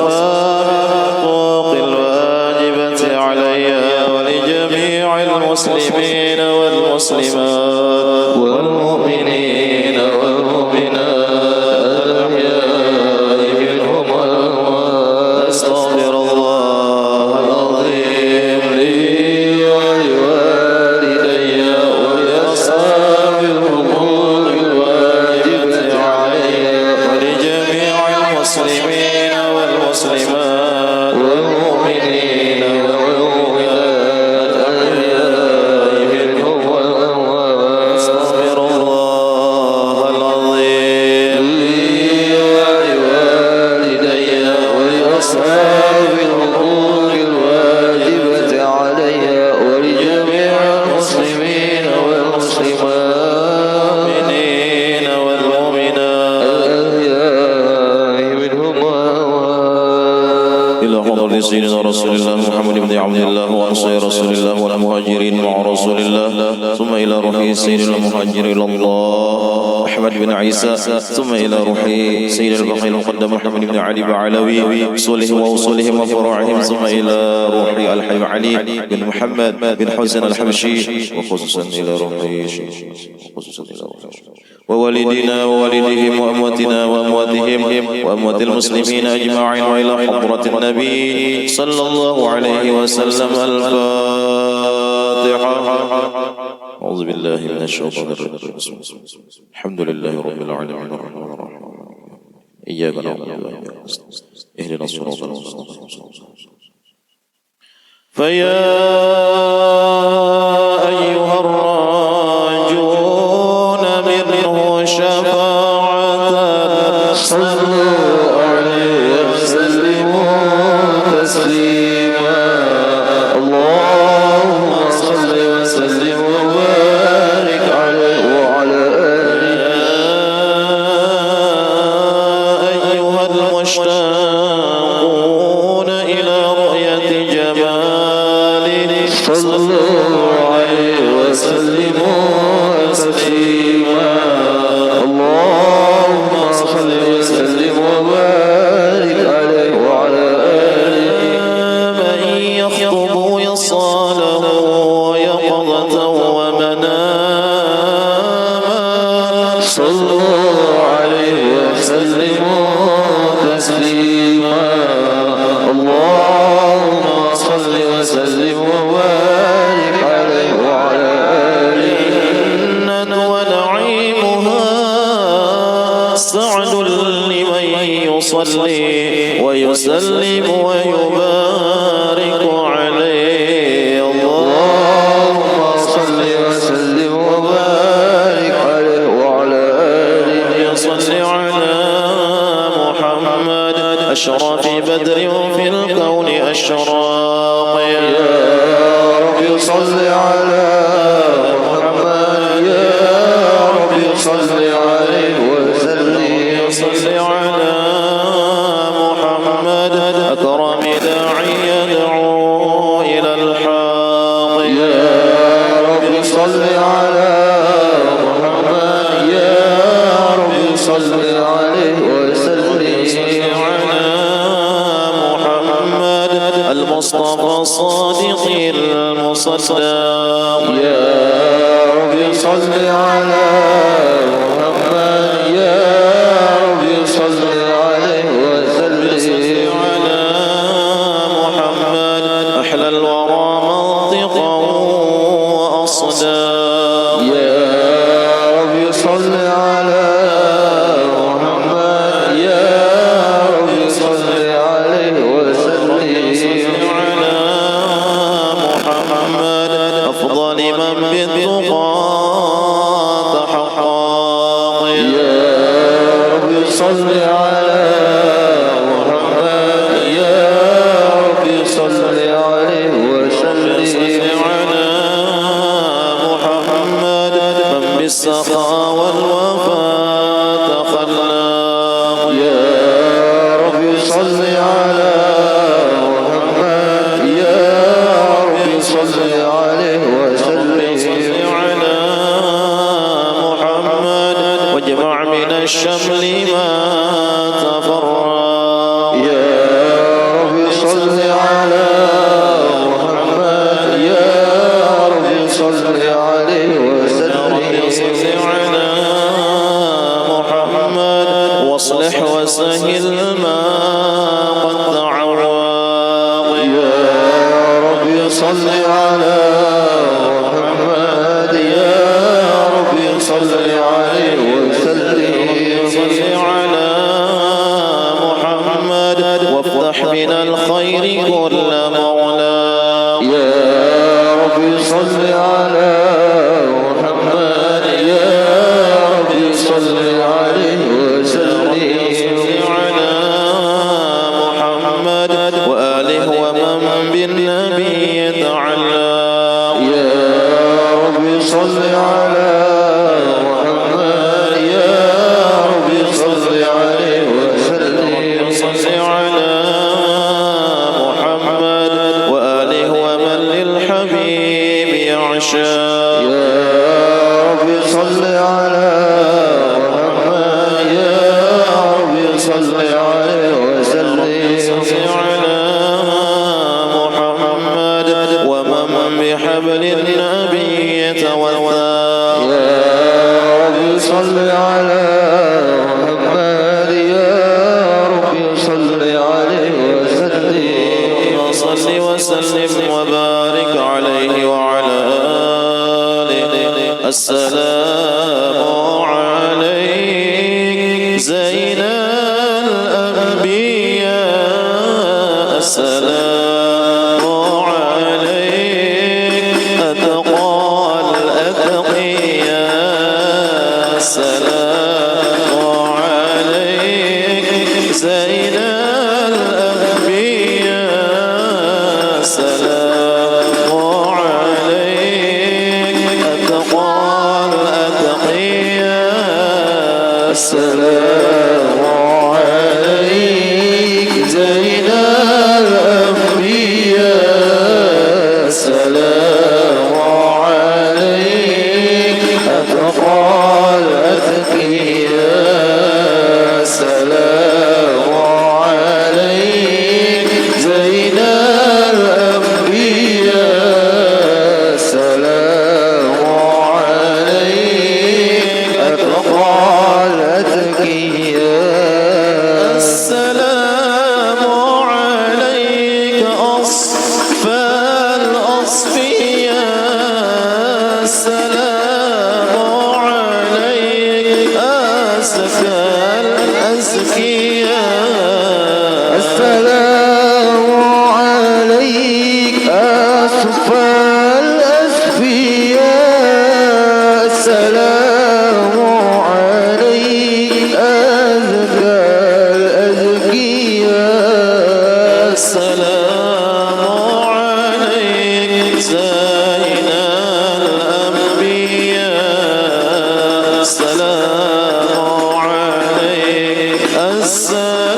ولأصحاب الحقوق الواجبة علي ولجميع المسلمين والمسلمات والمؤمنين والمؤمنات الأحياء منهم والأموات. أستغفر الله العظيم لي ولوالدي ولأصحاب الحقوق الواجبة علي ولجميع المسلمين والمسلمات والمؤمنين والمؤمنات الأحياء منهم والأموات. أستغفر الله العظيم لي ولوالدي ولأصحاب الحقوق الواجبة علي ولجميع المسلمين والمسلمات والمؤمنين والمؤمنات الأحياء منهم والأموات. إلى حضرة سيدنا رسول الله محمد بن عبد الله وأنصار رسول الله والمهاجرين مع رسول الله، ثم إلى روح سيدنا المهاجر إلى الله أحمد بن عيسى، ثم إلى روح سيد البقاء المقدم محمد بن علي بعلوي أصولهم وأصولهم وفروعهم، ثم إلى روح الحبيب علي بن محمد بن حسن الحبشي، وخصوصا إلى روح ووالدينا ووالديهم وأمواتنا وأمواتهم وأموات المسلمين أجمعين، وإلى حضرة النبي صلى الله عليه وسلم. الفاتحة. أعوذ بالله من الشيطان الرجيم. الحمد لله رب العالمين الرحمن الرحيم إياك نعبد وإياك نستعين اهدنا الصراط المستقيم. فيا أيها الراجون منه شفاعة صلوا عليه وسلموا تسليما. اللهم صل وسلم وبارك عليه وعلى آله. أيها المشتاقون إلى رؤية جماله صلوا عليه وسلموا تسليما. اللهم صل وسلم وبارك عليه وعلى آله. من يخطب وصاله ويقظة ومناما صلوا عليه وسلموا تسليما. اللهم صل وسلم وبارك عليه وعلى آله. جنة ونعيمها سعد لمن يصلي ويسلم ويبارك عليه. اللهم صل وسلم وبارك عليه وعلى آله. صل على محمد أشرف بدر في الكون أشراق. يا رب صل على محمد. يا رب صل عليه وسلم. صل على محمد أكرم داعي يدعو إلى الحق. يا رب صل على محمد. يا رب صل عليه وسلم. على محمد المصطفى الصادق المصدق. يا رب صل على محمد. يا رب صل عليه وسلم. على محمد أحلى الورى منطقا وأصداق. يا رب صل على محمد. يا رب صل عليه وسلم. على محمد أفضل من بالتقى تحقق. يا رب صل على محمد. يا رب صل عليه وسلم. على محمد من بالسخاء والوفاء تخلق. يا رب صل على محمد. يا رب صل عليه وسلم. على محمد واجمع من الشمل ما تفرق. يا واصلح وسهل ما قد تعوق يا رب صل على محمد يا رب صل عليه وسلم صل على محمد وافتح من الخير كل مغلاق يا رب صل على محمد يا رب صل عليه وسلم على محمد وآله ومن بالنبي يتعلق يا رب صل على محمد يا رب صل عليه وسلم صل على محمد وآله ومن للحبيب يعشق يا رب صل على محمد يا رب صل عليه وسلم صل على محمد ومن بحبل النبي يتوثق يا رب صل على محمد يا رب صل عليه وسلم صل وسلم وبارك عليه وعلى آله السلام عليك زين الأنبياء السلام عليك أتقى الأتقياء السلام عليك زين الأنبياء السلام عليك أتقى الأتقياء السلام عليك زين الأنبياء السلام عليك أتقى الأتقياء السلام عليك زين الأنبياء السلام عليك أتقى الأتقياء السلام عليك أصفى الأصفياء السلام عليك أزكى الأزكياء السلام عليك أصفى الأصفياء السلام عليك أزكى الأزكياء السلام عليك زين الأنبياء السلام عليك السلام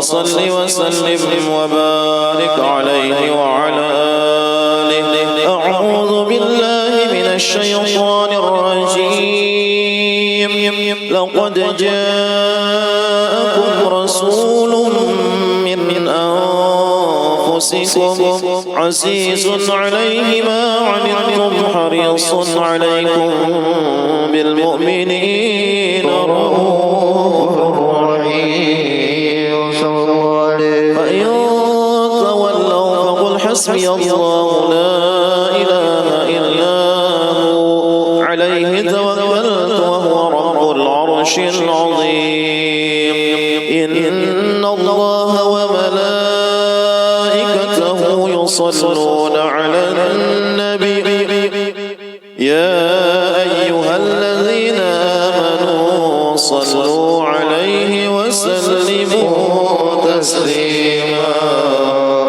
صل وسلم وبارك عليه وعلى آله. أعوذ بالله من الشيطان الرجيم. لقد جاءكم رسول من أنفسكم عزيز عليه ما عنتم حريص عليكم بالمؤمنين رؤوف رحيم. فإن تولوا فقل حسبي الله لا إله إلا هو عليه توكلت وهو رب العرش العظيم. إن الله وملائكته يصلون على النبي يا أيها الذين آمنوا صلوا عليه وسلموا تسليما.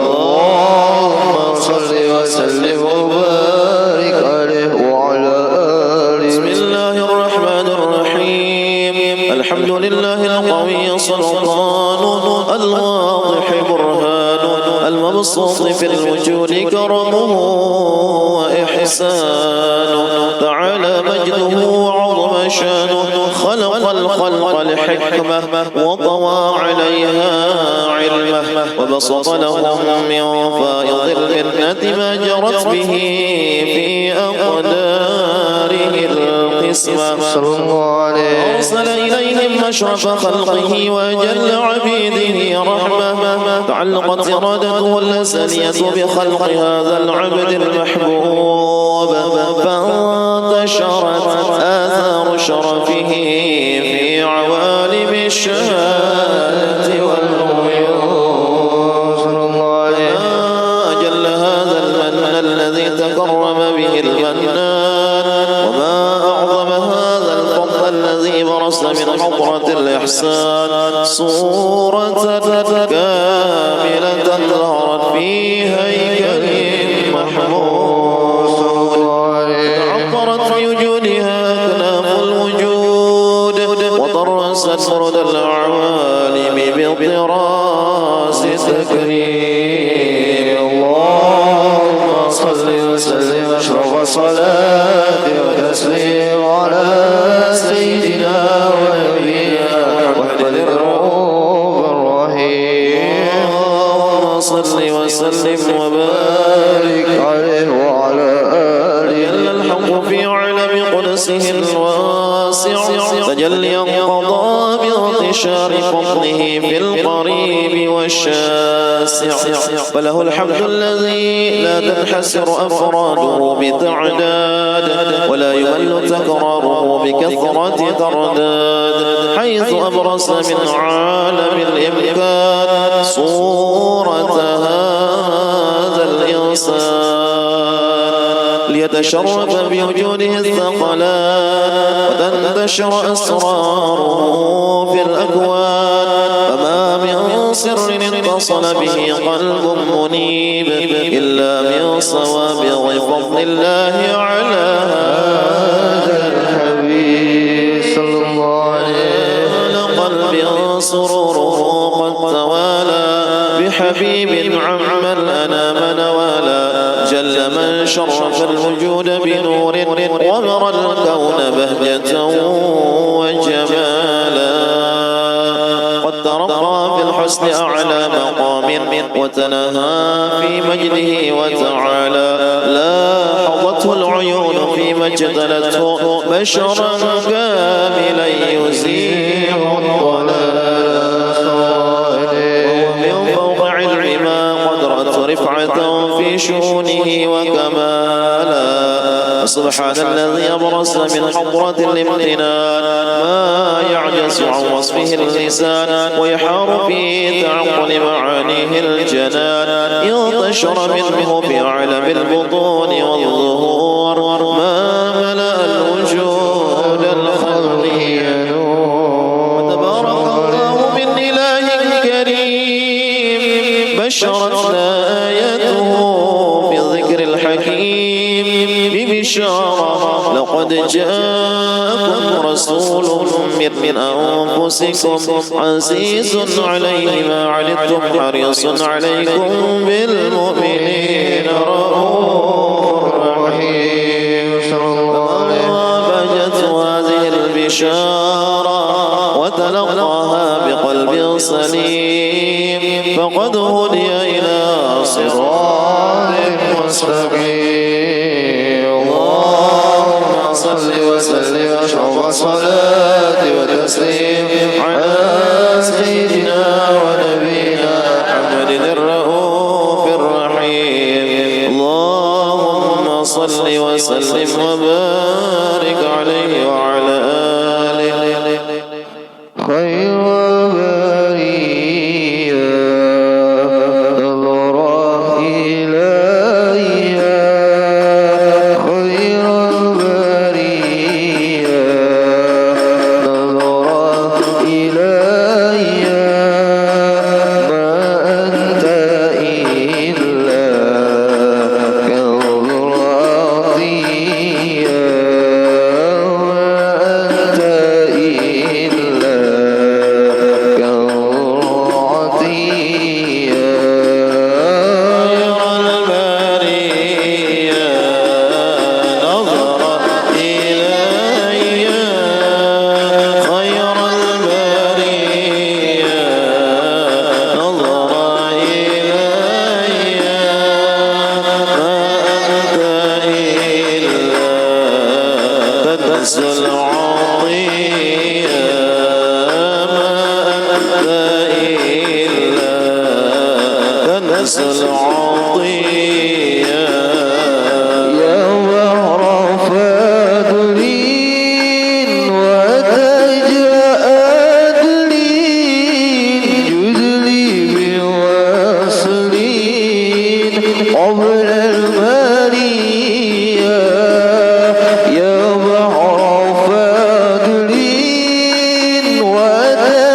اللهم صل وسلم وبارك عليه وعلى آله. بسم الله الرحمن الرحيم. الحمد لله القوي سلطان الواضح برهان المبسوط في الوجود كرمه وإحسانه تعالى مجده وعظم شانه. خلق الخلق لحكمة وطوى عليها علمه وبسط لهم من فائض المنة ما جرت به في أقداره القسمة. أرسل إليهم أشرف خلقه وأجل عبيده رحمة. تعلقت إرادته الأزلية بخلق هذا العبد المحبوب فانتشرت آثار شرفه في عوالم الشهادة والغيوب. أجل هذا المن الذي تكرم به المنان وما أعظم هذا الفضل الذي برز من حضرة الإحسان. صورة كاملة ظهرت في هيكل محمود تعطرت في وجودها أكناف الوجود وطرست برد العوالم بطراز تكريم. اللهم صل وسلم أشرف الصلاة وتسليم على سيدنا ونبينا محمد الرؤوف الرحيم. اللهم صل وسلم وبارك عليه وعلى آله. جل الحق في علم قدسه الواسع تجليا قضى بانتشار فضله في القريب والشاسع. فله الحمد الذي لا تنحسر أفراده بتعداد ولا يمل تكراره بكثرة ترداد. حيث أبرز من عالم الإمكان صورة هذا الإنسان ليتشرف بوجوده الثقلان وتنتشر أسراره في الأكوان. فما من سر اتصل به قلب منيب إلا من صوابغ فضل الله على هذا الحبيب صلى الله عليه. قلب سروره قد توالى بحبيب عم الأنام نوالا. جل من شرف الوجود بنور ومر الكون بهجة وجمالا. قد ترقى في الحسن أعلى مقام وتنهى في مجده وتعالى. لاحظته العيون فيما اجتلته بشرا كاملا يزيل الضلال. ومن فوق علم ما قدرت رفعة في شؤونه وكمالا. سبحان الذي أبرز من حضرة الامتنان ما يعجز عن وصفه اللسان ويحار في تعقل معانيه الجنان. انتشر منه في عالم البطون والظهور ما ملأ الوجود الخلقي نور. وتبارك الله من إله كريم بشرتنا آياته بالذكر الحكيم ببشارة. لقد جاءكم رسول من أنفسكم عزيز عليه ما عنتم حريص عليكم بالمؤمنين رؤوف رحيم. فجت هذه البشارى وتلقاها بقلب سليم فقد هدي إلى صراط مستقيم. اللهم صل وسلم أشرف الصلاة والتسليم على سيدنا ونبينا محمد الرؤوف الرحيم. اللهم صل وسلم وبارك عليه وعلى آله خير البرية نظر إلي خير البرية نظر إلي ما أنت إلا كالرضية وأنت إلا كالرعدية خير البرية نظر إلي خير البرية نظر إلي ما أنت إلا كنز العطية ما أنت إلا كنز العطية. يا بحر فضل وتجأد جد لي بوصل قبل المنية. يا بحر فضل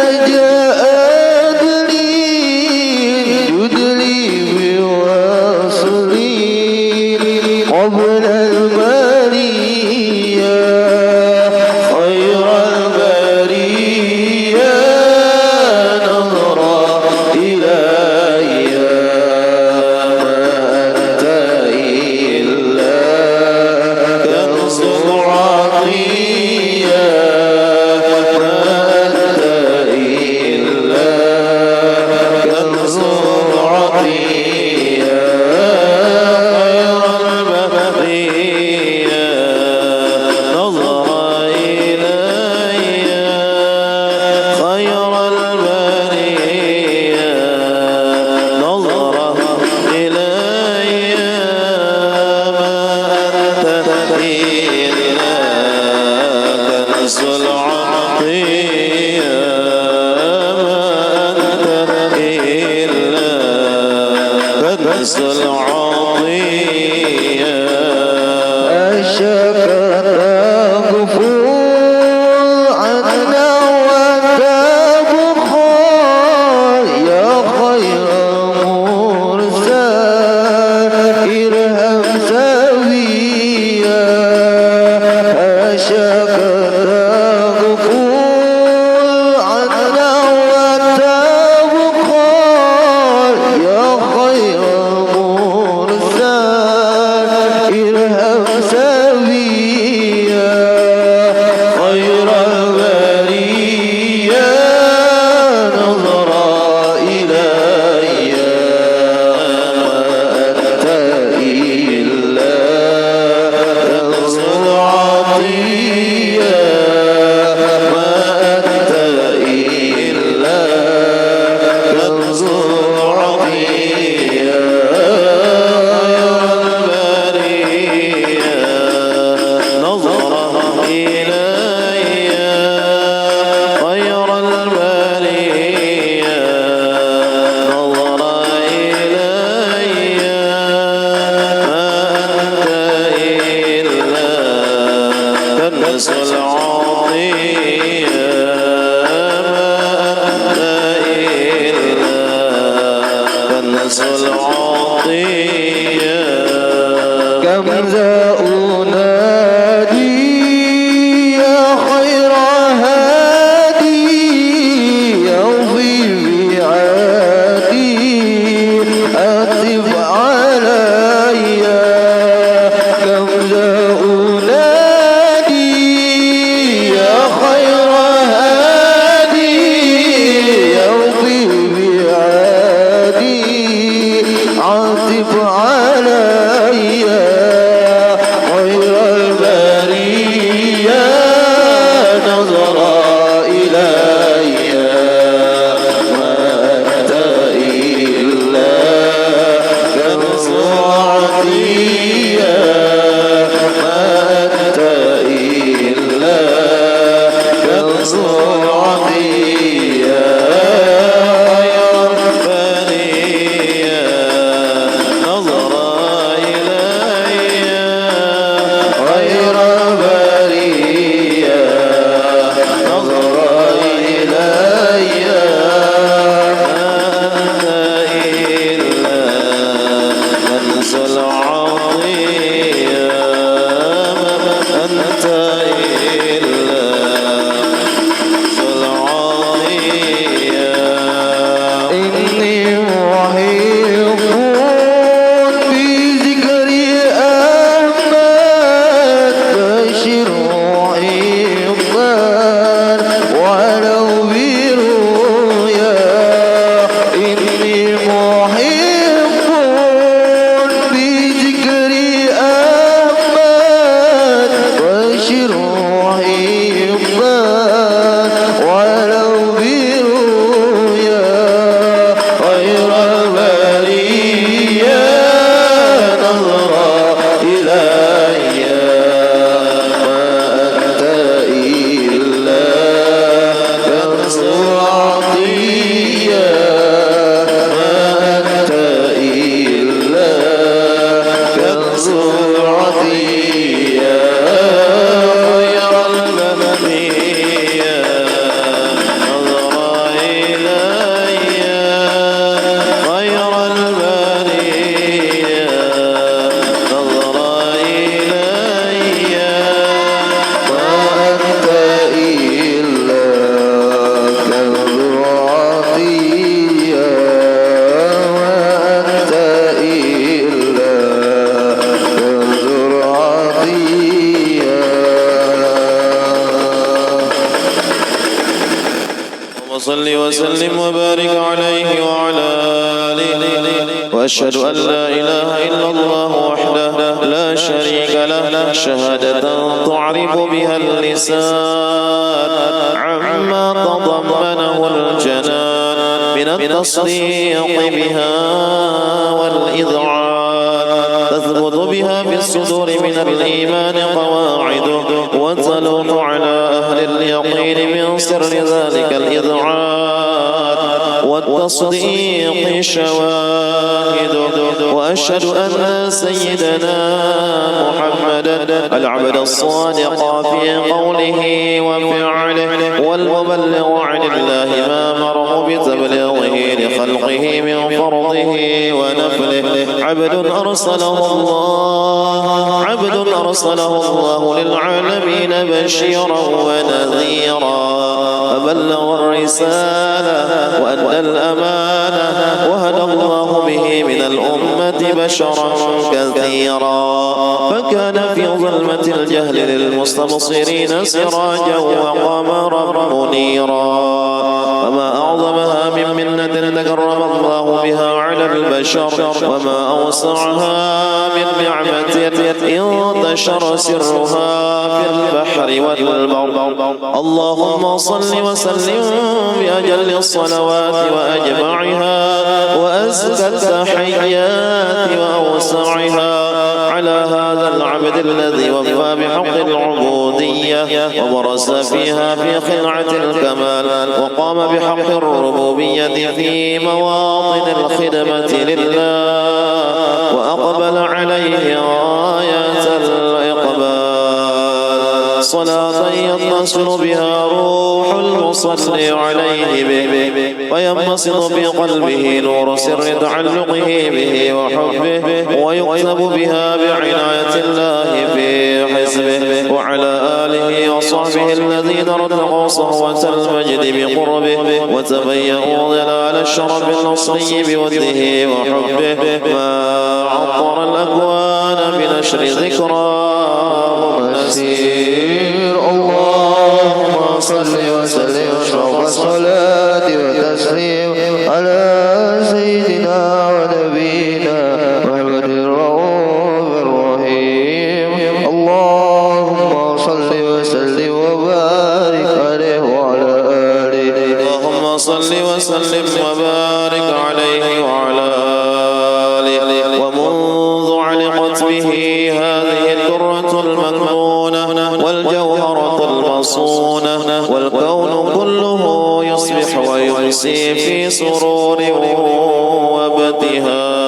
وتجأد جد لي بوصل قبل المنية. خير البرية نظر إلي ما أنت إلا كنز العطية ما أنت إلا كنز العطية. خير البرية نظر إلي خير البرية نظر إلي ما أنت إلا كنز العطية ما أنت إلا كنز العطية. أشك تغفو عنا وتبخل يا خير مرسل ارهم سويا. أشك تغفو عنا وتبخل يا خير مرسل ارهم سويا. خير البرية نظر إلي ما أنت إلا كنز العطية ما أنت إلا كنز العطية. نظر إلي خير البرية نظر إلي ما أنت إلا كنز العطية ما أنت إلا كنز العطية. كم ذا أنادي يا خير وسلم وبارك عليه وعلى آله. وأشهد أن لا إله إلا الله وحده لا شريك له شهادة تعرف بها اللسان عما تضمنه الجنان من التصديق بها والإذعان، تثبت بها في الصدور من الإيمان قواعد، وتلوح على أهل اليقين من سر ذلك الإذعان والتصديق شواهد. وأشهد أن سيدنا محمدا العبد الصادق في قوله وفعله والمبلغ عن الله ما أمره بتبليغه لخلقه من فرضه ونفله، عبد أرسله الله للعالمين بشيرا ونذيرا، فبلغ الرسالة وأدى الأمانة، وهدى الله به من الأمة بشرا كثيرا، فكان في ظلمة الجهل للمستبصرين سراجا وقمرا منيرا. وما أعظمها من منة تكرم الله بها على البشر، وما أوسعها من نعمة انتشر سرها في البحر والبر. اللهم صل وسلم بأجل الصلوات وأجمعها وأزكى التحيات وأوسعها على هذا العبد الذي وفى بحق العبودية وبرز فيها في خلعة الكمال، وقام بحق الربوبية في مواطن الخدمة لله، وأقبل عليه غاية الإقبال، صلاة يتصل بها روح المصلي عليه به، وينبسط في قلبه نور سر تعلقه به وحبه، ويكتب بها بعناية الله في حزبه. وعلى آله وصحبه الذين رتقوا صهوة المجد بقربه وتبينوا ظلال الشرف الأصلي بوده وحبه، ما عطر الأكوان بنشر ذكراه مسير. اللهم صل وسلم أشرف الصلاة والتسليم على سيدنا ونبينا محمد الرؤوف الرحيم. اللهم صل وسلم وبارك عليه وعلى آله. اللهم صل وسلم وبارك عليه وعلى آله. ومنذ علقت به هذه الدرة المكنونة والجوهرة المصونة، والكون كله يصبح ويمسي في سرور وابتهاج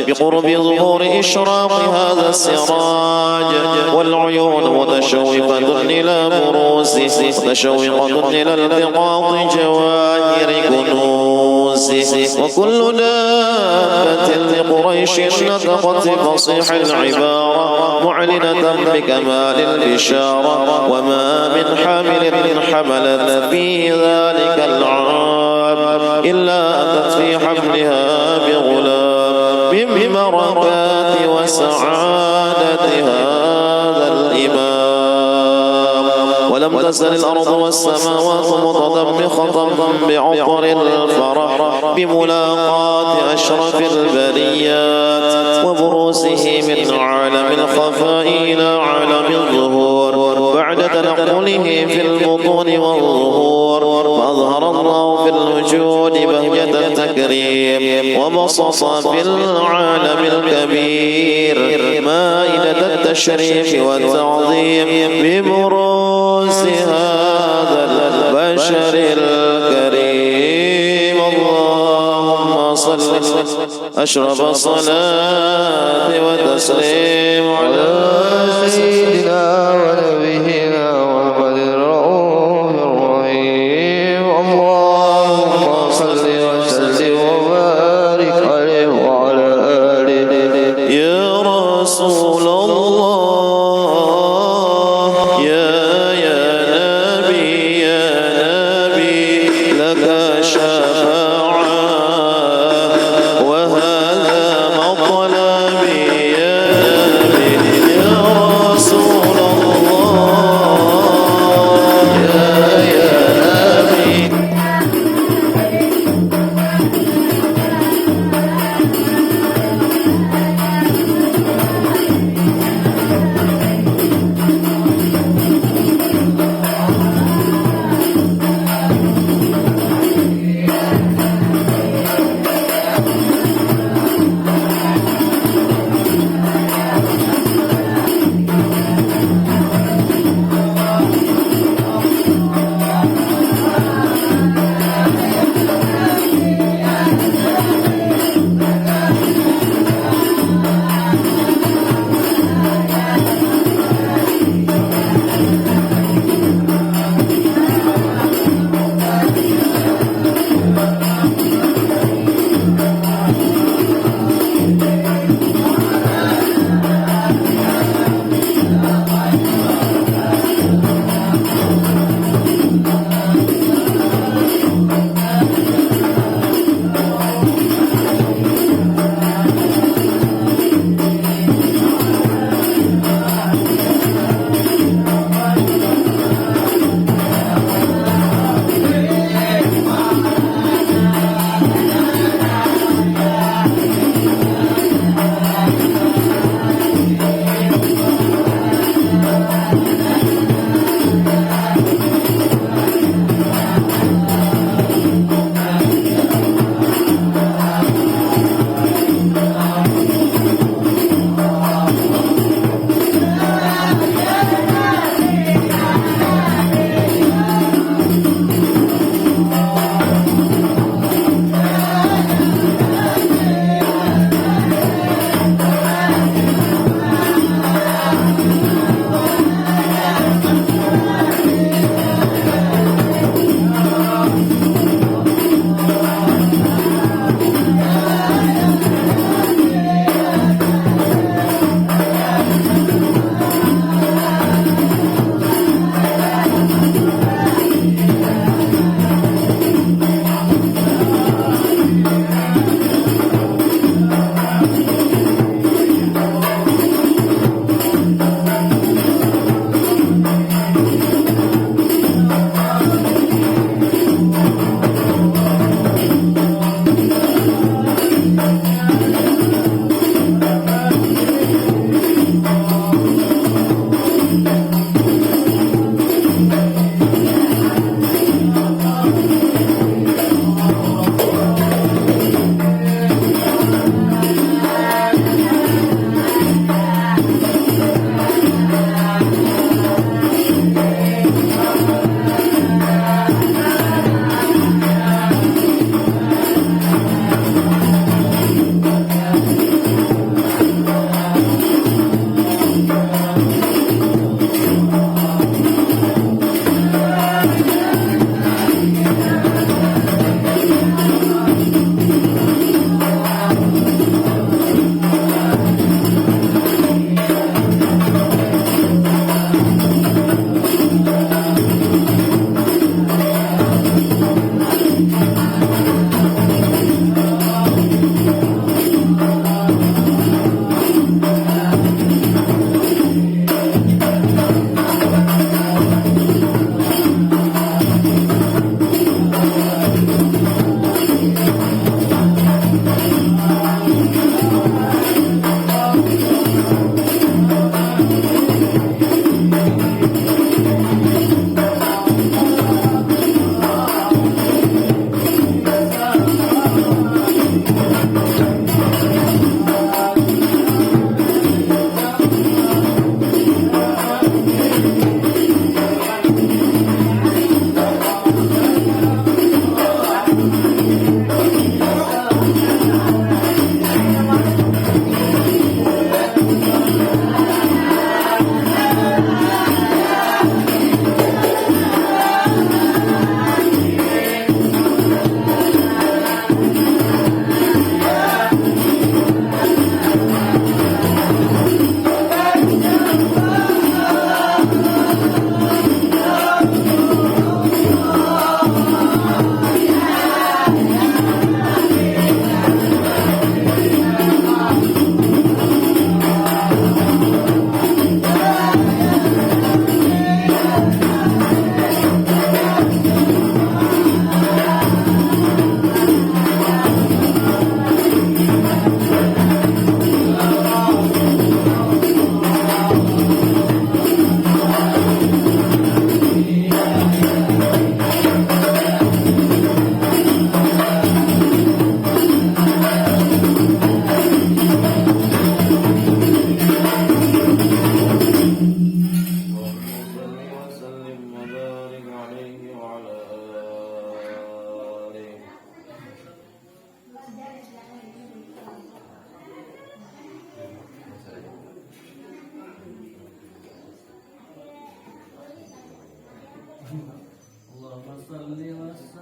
بقرب ظهور إشراق هذا السراج، والعيون متشوقة إلى بروزه، متشوقة إلى التقاط جواهر كنوزه. وكل دابة لقريش نطقت بفصيح العبارة معلنة بكمال البشارة، وما من حامل حملت في ذلك العام إلا أتت في حملها بغلام من بركات وسعادة هذا الإمام. ولم تزل الأرض والسماوات متضمخة بعطر الفرح بملاقاة أشرف البريات وبروزه من عالم الخفاء إلى عالم الظهور بعد تنقله في البطون والظهور. فأظهر الله في الوجود بهجة التكريم، وبسط في العالم الكبير مائدة التشريف والتعظيم ببروز هذا البشر الكريم. اللهم صل أشرف الصلاة وتسليم على سيدنا ونبينا محمد الرؤوف الرحيم. اللهم صل وسلم وبارك عليه وعلى آله. يا رسول الله، يا نبي لك شفاعة، وهذا مطلبي يا نبي. يا رسول الله،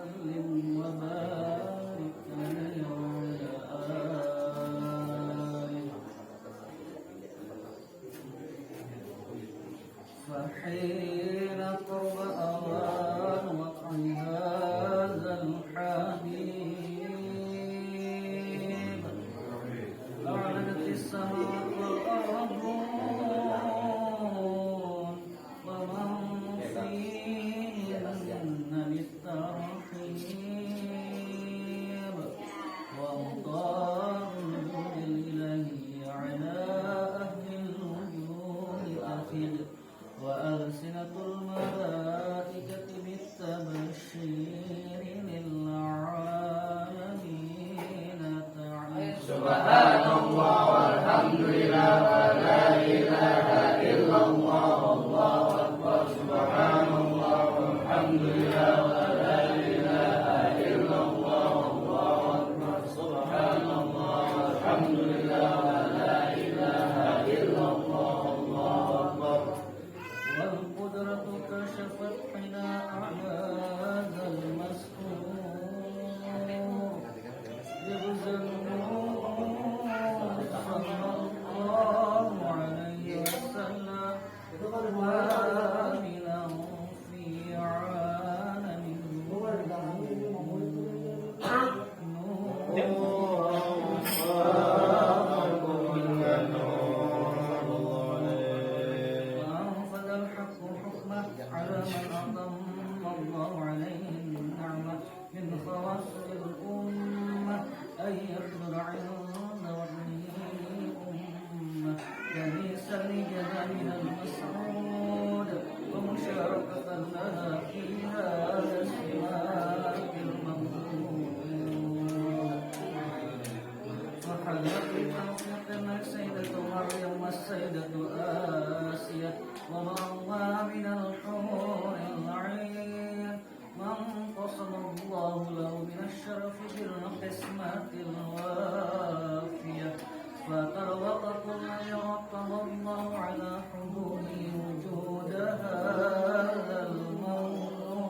وسلم وبارك عليه وعلى آله. فحين قرب أوان وقع هذا الحبيب أعلنت السماوات والأرضون ومن فيهن بالترحيب وأمطار الوجود الإلهي على أهل الوجود أخذ وألسنة الملائكة بالتبشير للعالمين تعيش. سبحان الله والحمد لله ولا إله إلا الله والله أكبر. سبحان الله والحمد لله ولا إله إلا الله والله أكبر. سبحان الله والحمد لله ولا إله إلا الله والله أكبر. والقدرة كشفت حناء هذا المسكون يغزى النور صلى الله عليه وسلم وآمنا في عالم وأنفذ الحق حكمه على من أضم الله عليه النعمة من خواص الأمة أن يحضر عند وطنه أمة كنيسة لجنان المسعود ومشاركة لها في هذا السماك الممنون. فحلت بتوفيقنا السيدة مريم والسيدة آسيا ومرضى من الحور العين من قصد الله له من الشرف بالقسمة الوافية فتروق كل يوقظ الله على حدود وجود هذا المولود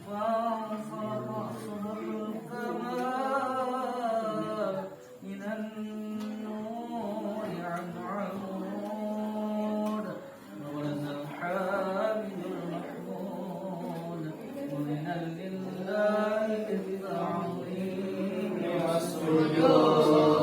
فانفر رأسه الكمال من النور عن عمود وولد الحامد المحمود مذنا لله بالتعظيم والسجود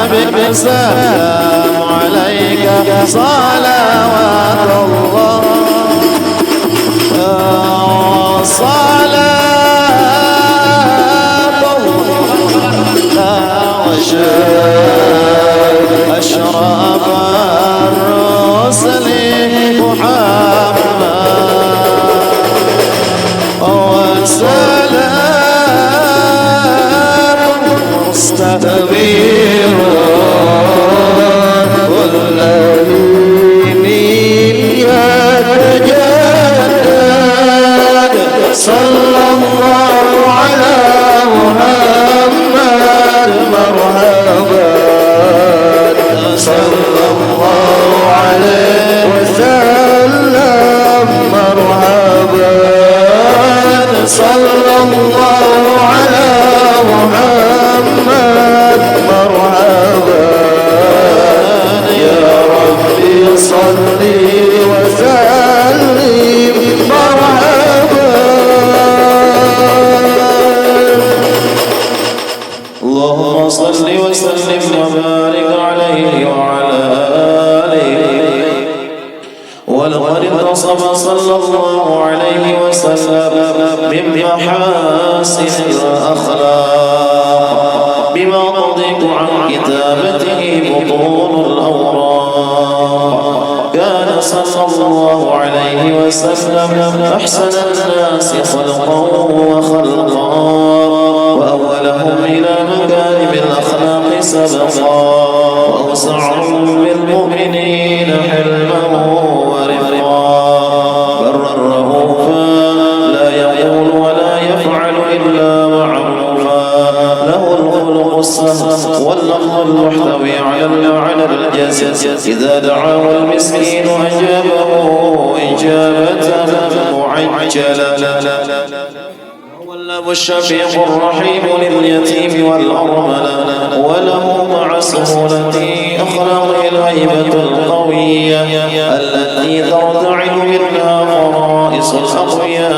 حبيب سلام عليك صلوات الله صلاة الله أشرف الرسل محمد وسلام مستقبل والذين يتجدد صلى الله على محمد مرحبا صلى الله عليه وسلم مرحبا صلى الله على محمد مرحبا يا ربي صل وسلم مرحبا اللهم صل وسلم وبارك عليه وعلى آله ولقد انتصب صلى الله عليه وسلم من محاسن الأخلاق بما تضيق عن كتابته بطون الأوراق كان صلى الله عليه وسلم أحسن الناس خلقا وخلقا وأولهم إلى مكارم الأخلاق سبقا وأوسعهم بالمؤمنين حلما ورفقا برا رؤوفا لا يقول ولا يفعل إلا معروفا له الخلق السهل واللفظ المحتوي على الجزء إذا دعاه المسكين أجابه إجابة معجلة والله الشفيق الرحيم لليتيم والأرملة وله مع سهولته أخلاق الهيبة القوية التي ترتعد منها فرائص الأقوياء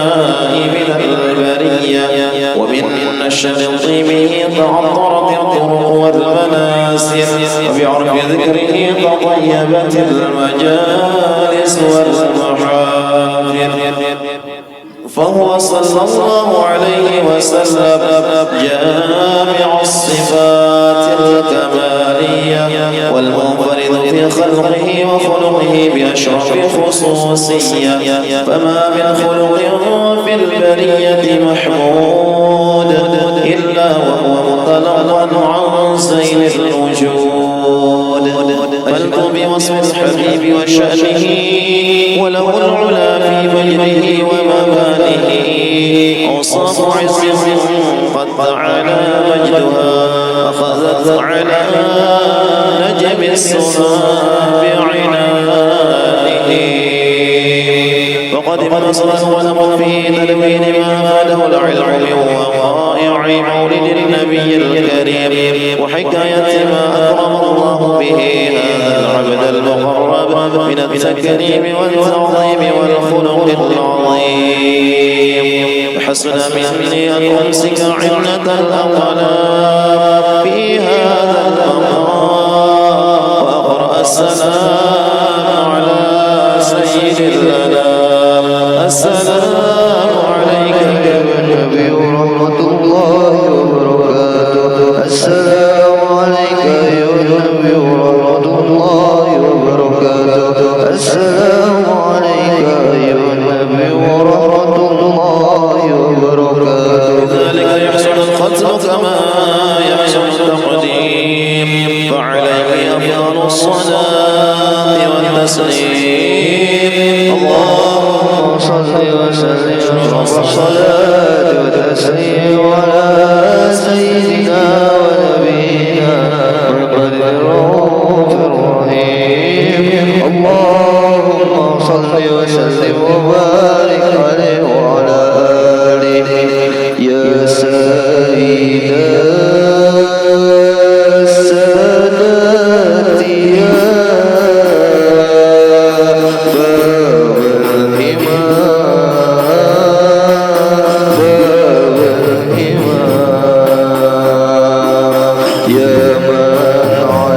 من البرية ومن شرطيمه تعطرت الطرق والمنازل وبعرف ذكره تطيبت المجالس والمحافل فهو صلى الله عليه وسلم جامع الصفات الكمالية والمنفرد في خلقه وخلقه بأشرف خصوصية فما من خلق في البرية محمود إلا وهو مطلقا عن زين الوجود بل بوصف الحبيب وشأنه وله العلا في فجره ومبانه أوصاف عز قد تعالى مجدها أخذت على نجم السماء بعنانه فقد انبسط ولم في تدوين ما فاده العلم من وقائع مولد النبي الكريم وحكاية ما أكرم الله به هذا العبد المقرب من التكريم والتعظيم والخلق العظيم حسن مني أن أمسك عنة الأقلام في هذا المقام وأقرأ السلام على سيد الأنام السلام عليك يا نبي ورحمة الله وبركاته السلام عليك يا نبي ورحمة الله وبركاته السلام عليك يا نبي ورحمة الله وبركاته ذلك يحسن الختم كما يحسن التقديم فعليك أفضل الصلاة والتسليم اللهم صل وسلم والصلاة والتسليم على سيدنا ونبينا محمد الرؤوف الرحيم اللهم صل وسلم وبارك عليه وعلى آله يا سيدنا السادات يا يا من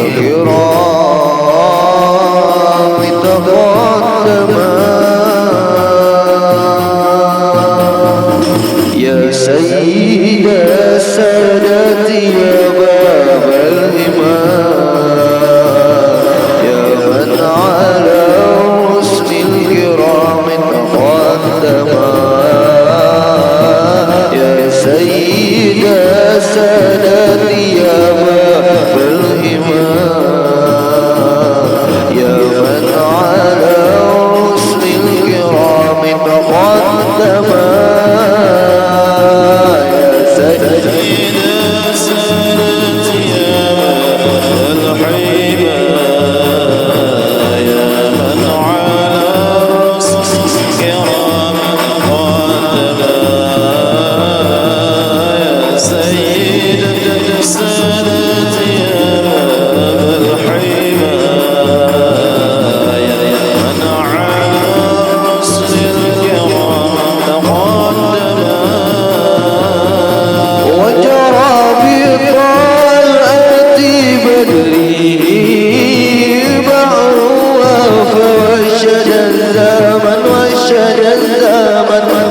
الكرام تقدما يا سيد السادات يا باب الإمام يا من على رسل الكرام تقدما يا سيد السادات يا باب الإمام يا من على رسل الكرام تقدما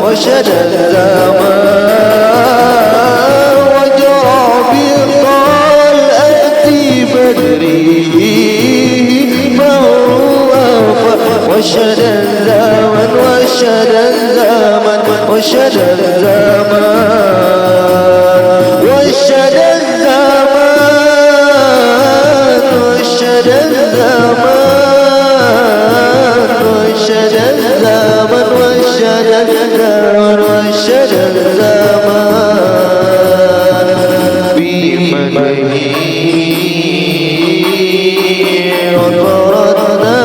وشد الزمان وجرى بطال أتي بدري وشد الزمان وشد الزمان وشد الزمان وشد الزمان وشد الزمان وشد الزمان وشد الزمان وشد الزمان بمنه وفرضنا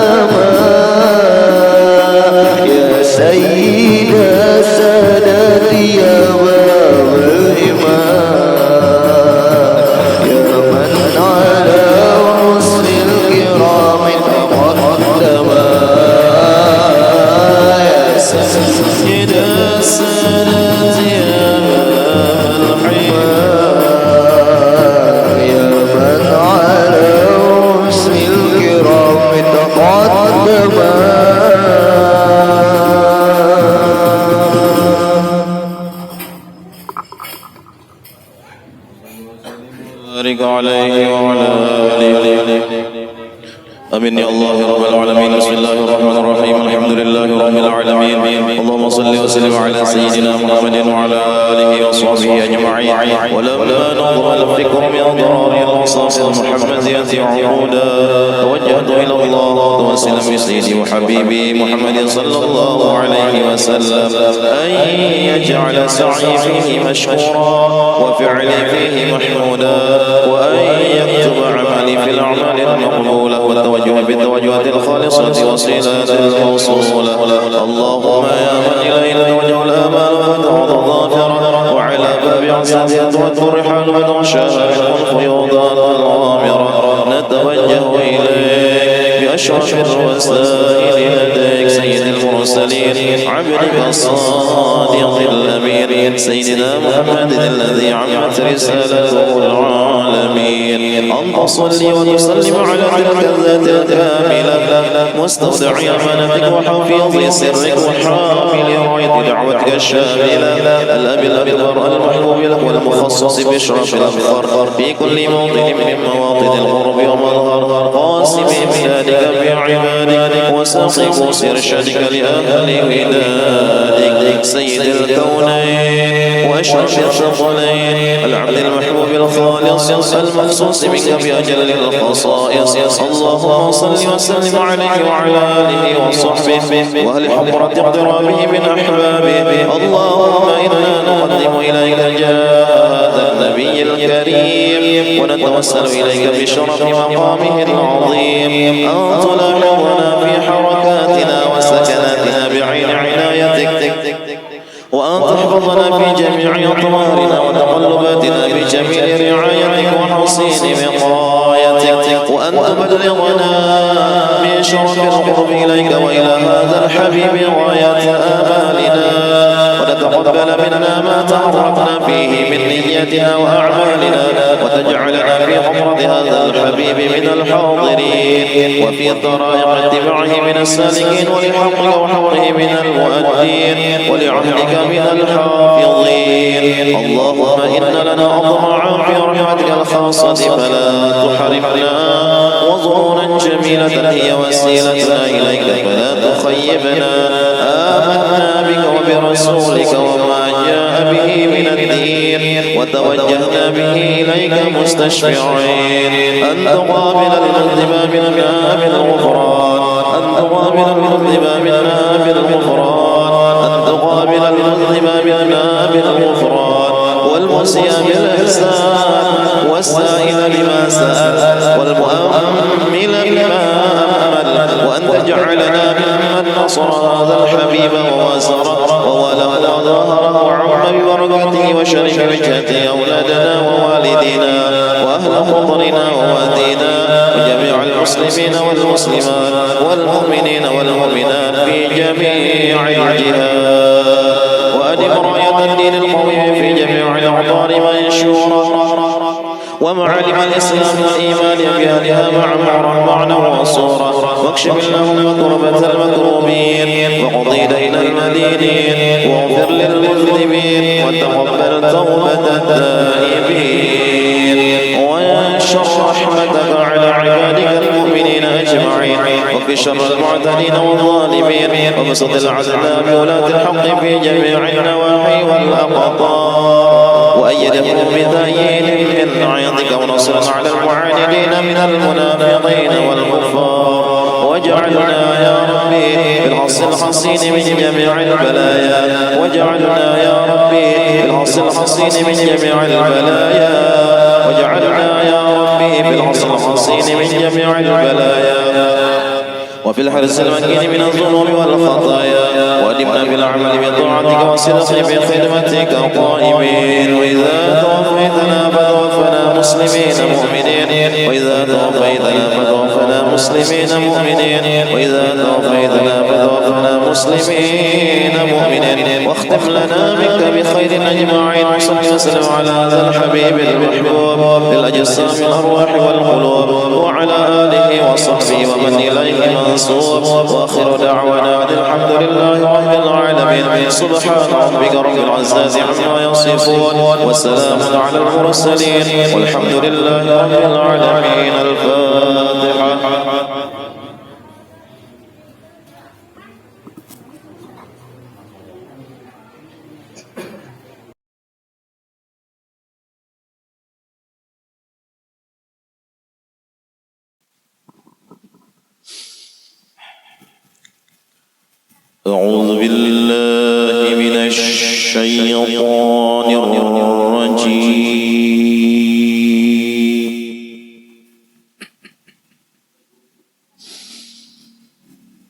يا سيد السادات يا باب الإمام يا من على رسل الكرام تقدما يا سيد السادات يا باب الإمام يا من على رسل الكرام تقدما بارك عليه وعلى آله آمين يا الله رب العالمين. بسم الله الرحمن الرحيم. الحمد لله رب العالمين. اللهم صل وسلم على سيدنا محمد وعلى آله وصحبه أجمعين. ولولا نظر الفكر من أضرار الأوصاف المحمدية عقودا توجهت إلى الله وسلم بسيدي وحبيبي محمد صلى الله عليه وسلم أن يجعل سعي فيه مشكورا وفعلي فيه محمودا وأن يكتب عملي في الأعمال المقبولة والتوجه بالتوجهات الخالصة وصلات الموصولة. اللهم يا من إليه توجه الآمال فتعوض ظافرا وعلى باب عصابه تود الرحال وتغشاها الفيوضات الغامرة نتوجه إليك بأشرف الرسائل لديك سيد المرسلين عبدك الصادق الأمين سيدنا محمد الذي عمت رسالته العالمين. أن تصلي وتسلم على تلك الذات الكاملة مستودع أمانتك وحفيظ سرك وحامل راية دعوتك الشاملة الأب الأكبر المحبوب لك والمخصص بإشراف الأبصار في كل موطن من مواطن الغرب ومظهر قاسم بلادك بعبادك وساقب إرشادك لأهل ودادك سيد الكونين وأشرف الثقلين العبد المحبوب الخالص المخصوص منك بأجل الخصائص. اللهم صل وسلم عليه وعلى آله وصحبه وأهل حضرة اقترابه من أحبابه. اللهم إنا نقدم إليك هذا النبي الكريم ونتوسل إليك بشرف مقامه العظيم أن تلاحظنا في حركاتنا وسكناتنا بعين عنايتك وأن تحفظنا في جميع أطوارنا وتقلباتنا بجميل رعايتك وحسين وقايتك وأن تبلغنا من شرف القرب إليك وإلى هذا الحبيب غاية آمالنا تتقبل منا ما تقربنا فيه من نياتنا وأعمالنا، وتجعلنا في حضرة هذا الحبيب من الحاضرين، وفي طرائق اتباعه من السالكين، ولحقك وحقه من المؤدين، ولعهدك من الحافظين. اللهم إن لنا أطماعا في رحمتك الخاصة فلا تحرمنا، وظنونا جميلة هي وسيلتنا إليك فلا تخيبنا. آمنا بك وبرسولك وما جاء به من الدين، وتوجهنا به إليك مستشفعين أن تقابل المذنب منا بالغفران، أن تقابل المذنب منا بالغفران، أن تقابل المذنب منا بالغفران، والمسيء بالإحسان، والسائل بما سأل، والمؤمل بما أمل، وأن تجعلنا ممن نصر هذا الحبيب ووازره وولاه وظهره وعم ببركته وشرف وجهته أولادنا ووالدينا وأهل قطرنا ووادينا وجميع المسلمين والمسلمات والمؤمنين والمؤمنات في جميع الجهات، وأدم راية الدين القويم في جميع الأعطار منشورا، ومعالم الإسلام والإيمان بأهلها معمورا معنا وصورا، واكشف اللهم كربة المكروبين، وقضي دين المدينين، واغفر للمذنبين، وتقبل توبة التائبين، وانشر رحمتك على عبادك المؤمنين أجمعين، وفي شر المعتدين والظالمين، وبسط العذاب ولاة الحق في جميع النواحي والأقطار، وأيدهم بتأييد من عيضك ونصرا على المعاندين من المنافقين والكفار، واجعلنا يا ربي بالحص الحصين من جميع البلايا، واجعلنا يا ربي بالحص الحصين من جميع البلايا، واجعلنا يا ربي بالحص الحصين من جميع البلايا، وفي الحرص المكين من الظلم والخطايا، وأدمنا بالعمل بطاعتك وصدق بخدمتك قائمين، وإذا توفيتنا فتوفنا مسلمين مؤمنين، وإذا توفيتنا فتوفنا مسلمين مؤمنين، وإذا توفيتنا فتوفنا مسلمين مؤمنين، واختم لنا بك بخير أجمعين، وصل وسلم على هذا الحبيب المحبوب للأجسام الأرواح والقلوب، وعلى آله وصحبه ومن إليه منصوب، وآخر دعوانا الحمد لله رب العالمين، سبحان ربك رب العزة عما يصفون، وسلام على المرسلين، والحمد لله رب العالمين. الفاتحة. أعوذ بالله من الشيطان الرجيم.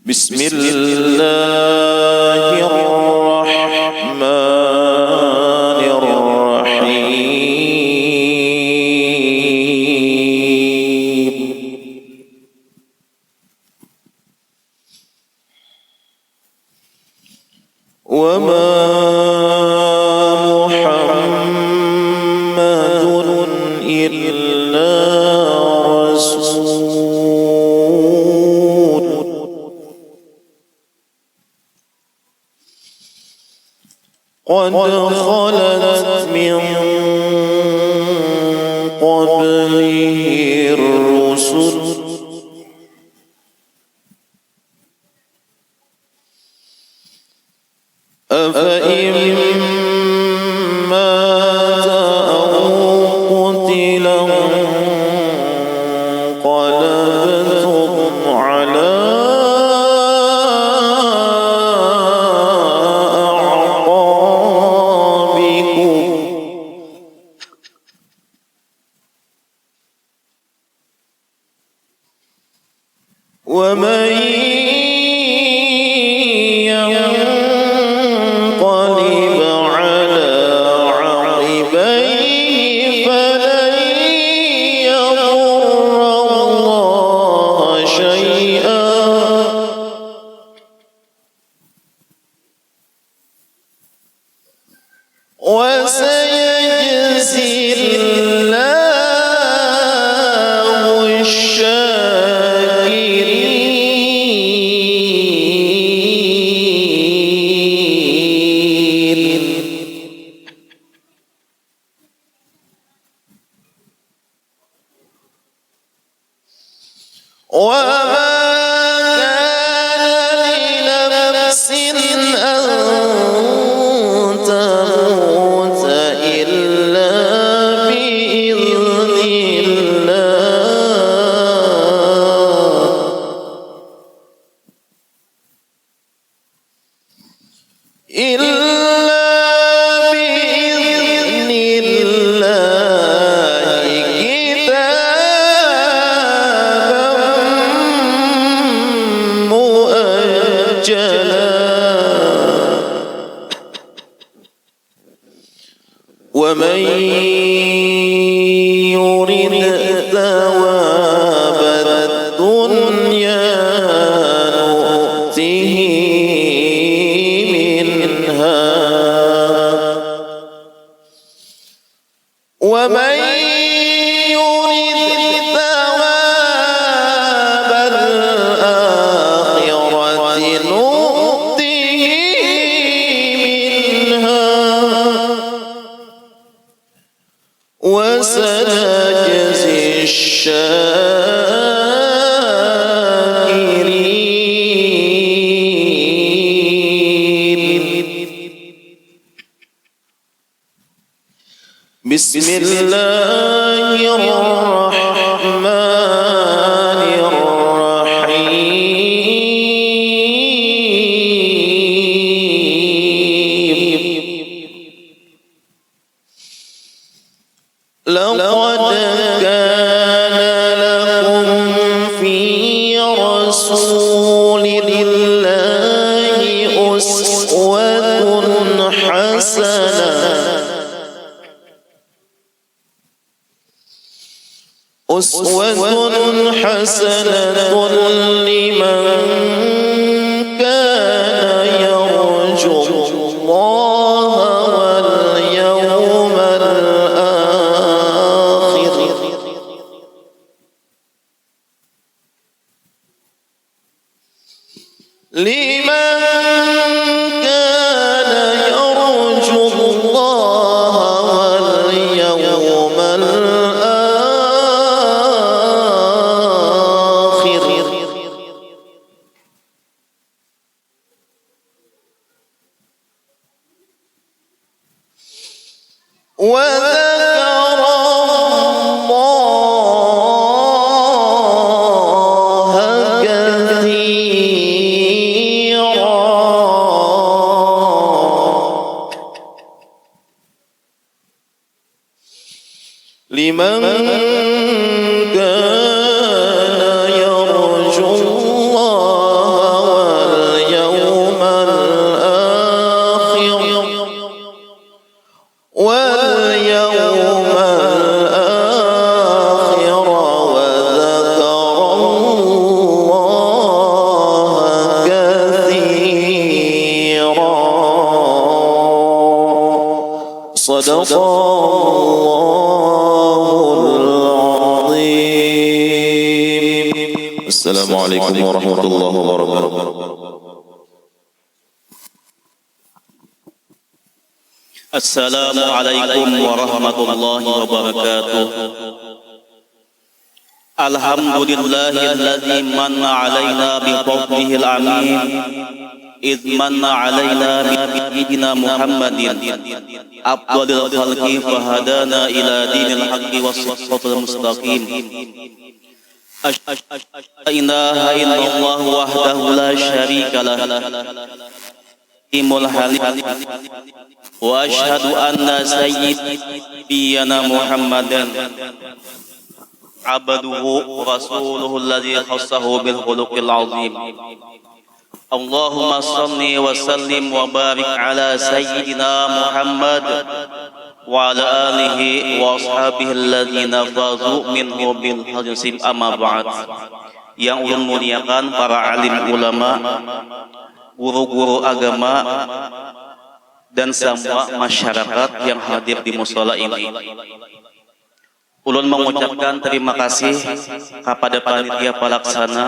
بسم الله الرحمن الرحيم. وما محمد إلا رسول قد خلت من قبله الرسل أفإن مات أو قتل انقلبتم على أعقابكم ومن ينقلب على عقبيه فلن يضر الله شيئا وما كان لنفس أن تموت إلا بإذن ومن يرد ثواب الدنيا نؤته منها ومن يرد ثواب الآخرة نؤته منها وسنجزي الشاكرين بسم الله الرحمن الرحيم لقد كان لكم في رسول الله أسوة حسنة لمن كان يرجو الله واليوم الآخر لمن كان يرجو الله واليوم الآخر وذكر الله كثيرا لمن كان يرجو الله واليوم الآخر وذكر الله كثيرا صدق الله العظيم. السلام عليكم ورحمة الله وبركاته. السلام عليكم ورحمة الله وبركاته. الحمد لله الذي من علينا بفضله العميم إذ من علينا بسيدنا محمد أفضل الخلق فهدانا إلى دين الحق والصراط المستقيم. أشهد أن لا إله إلا الله وحده لا شريك له وأشهد أن سيدنا محمدا عبده ورسوله الذي خصه بالخلق العظيم. اللهم صل وسلم وبارك على سيدنا محمد وعلى آله وأصحابه الذين فازوا منه بالحسن. أما بعد. Yang ulun muliakan para alim ulama, guru-guru agama, dan semua masyarakat yang hadir di mushola ini. Ulun mengucapkan terima kasih kepada panitia pelaksana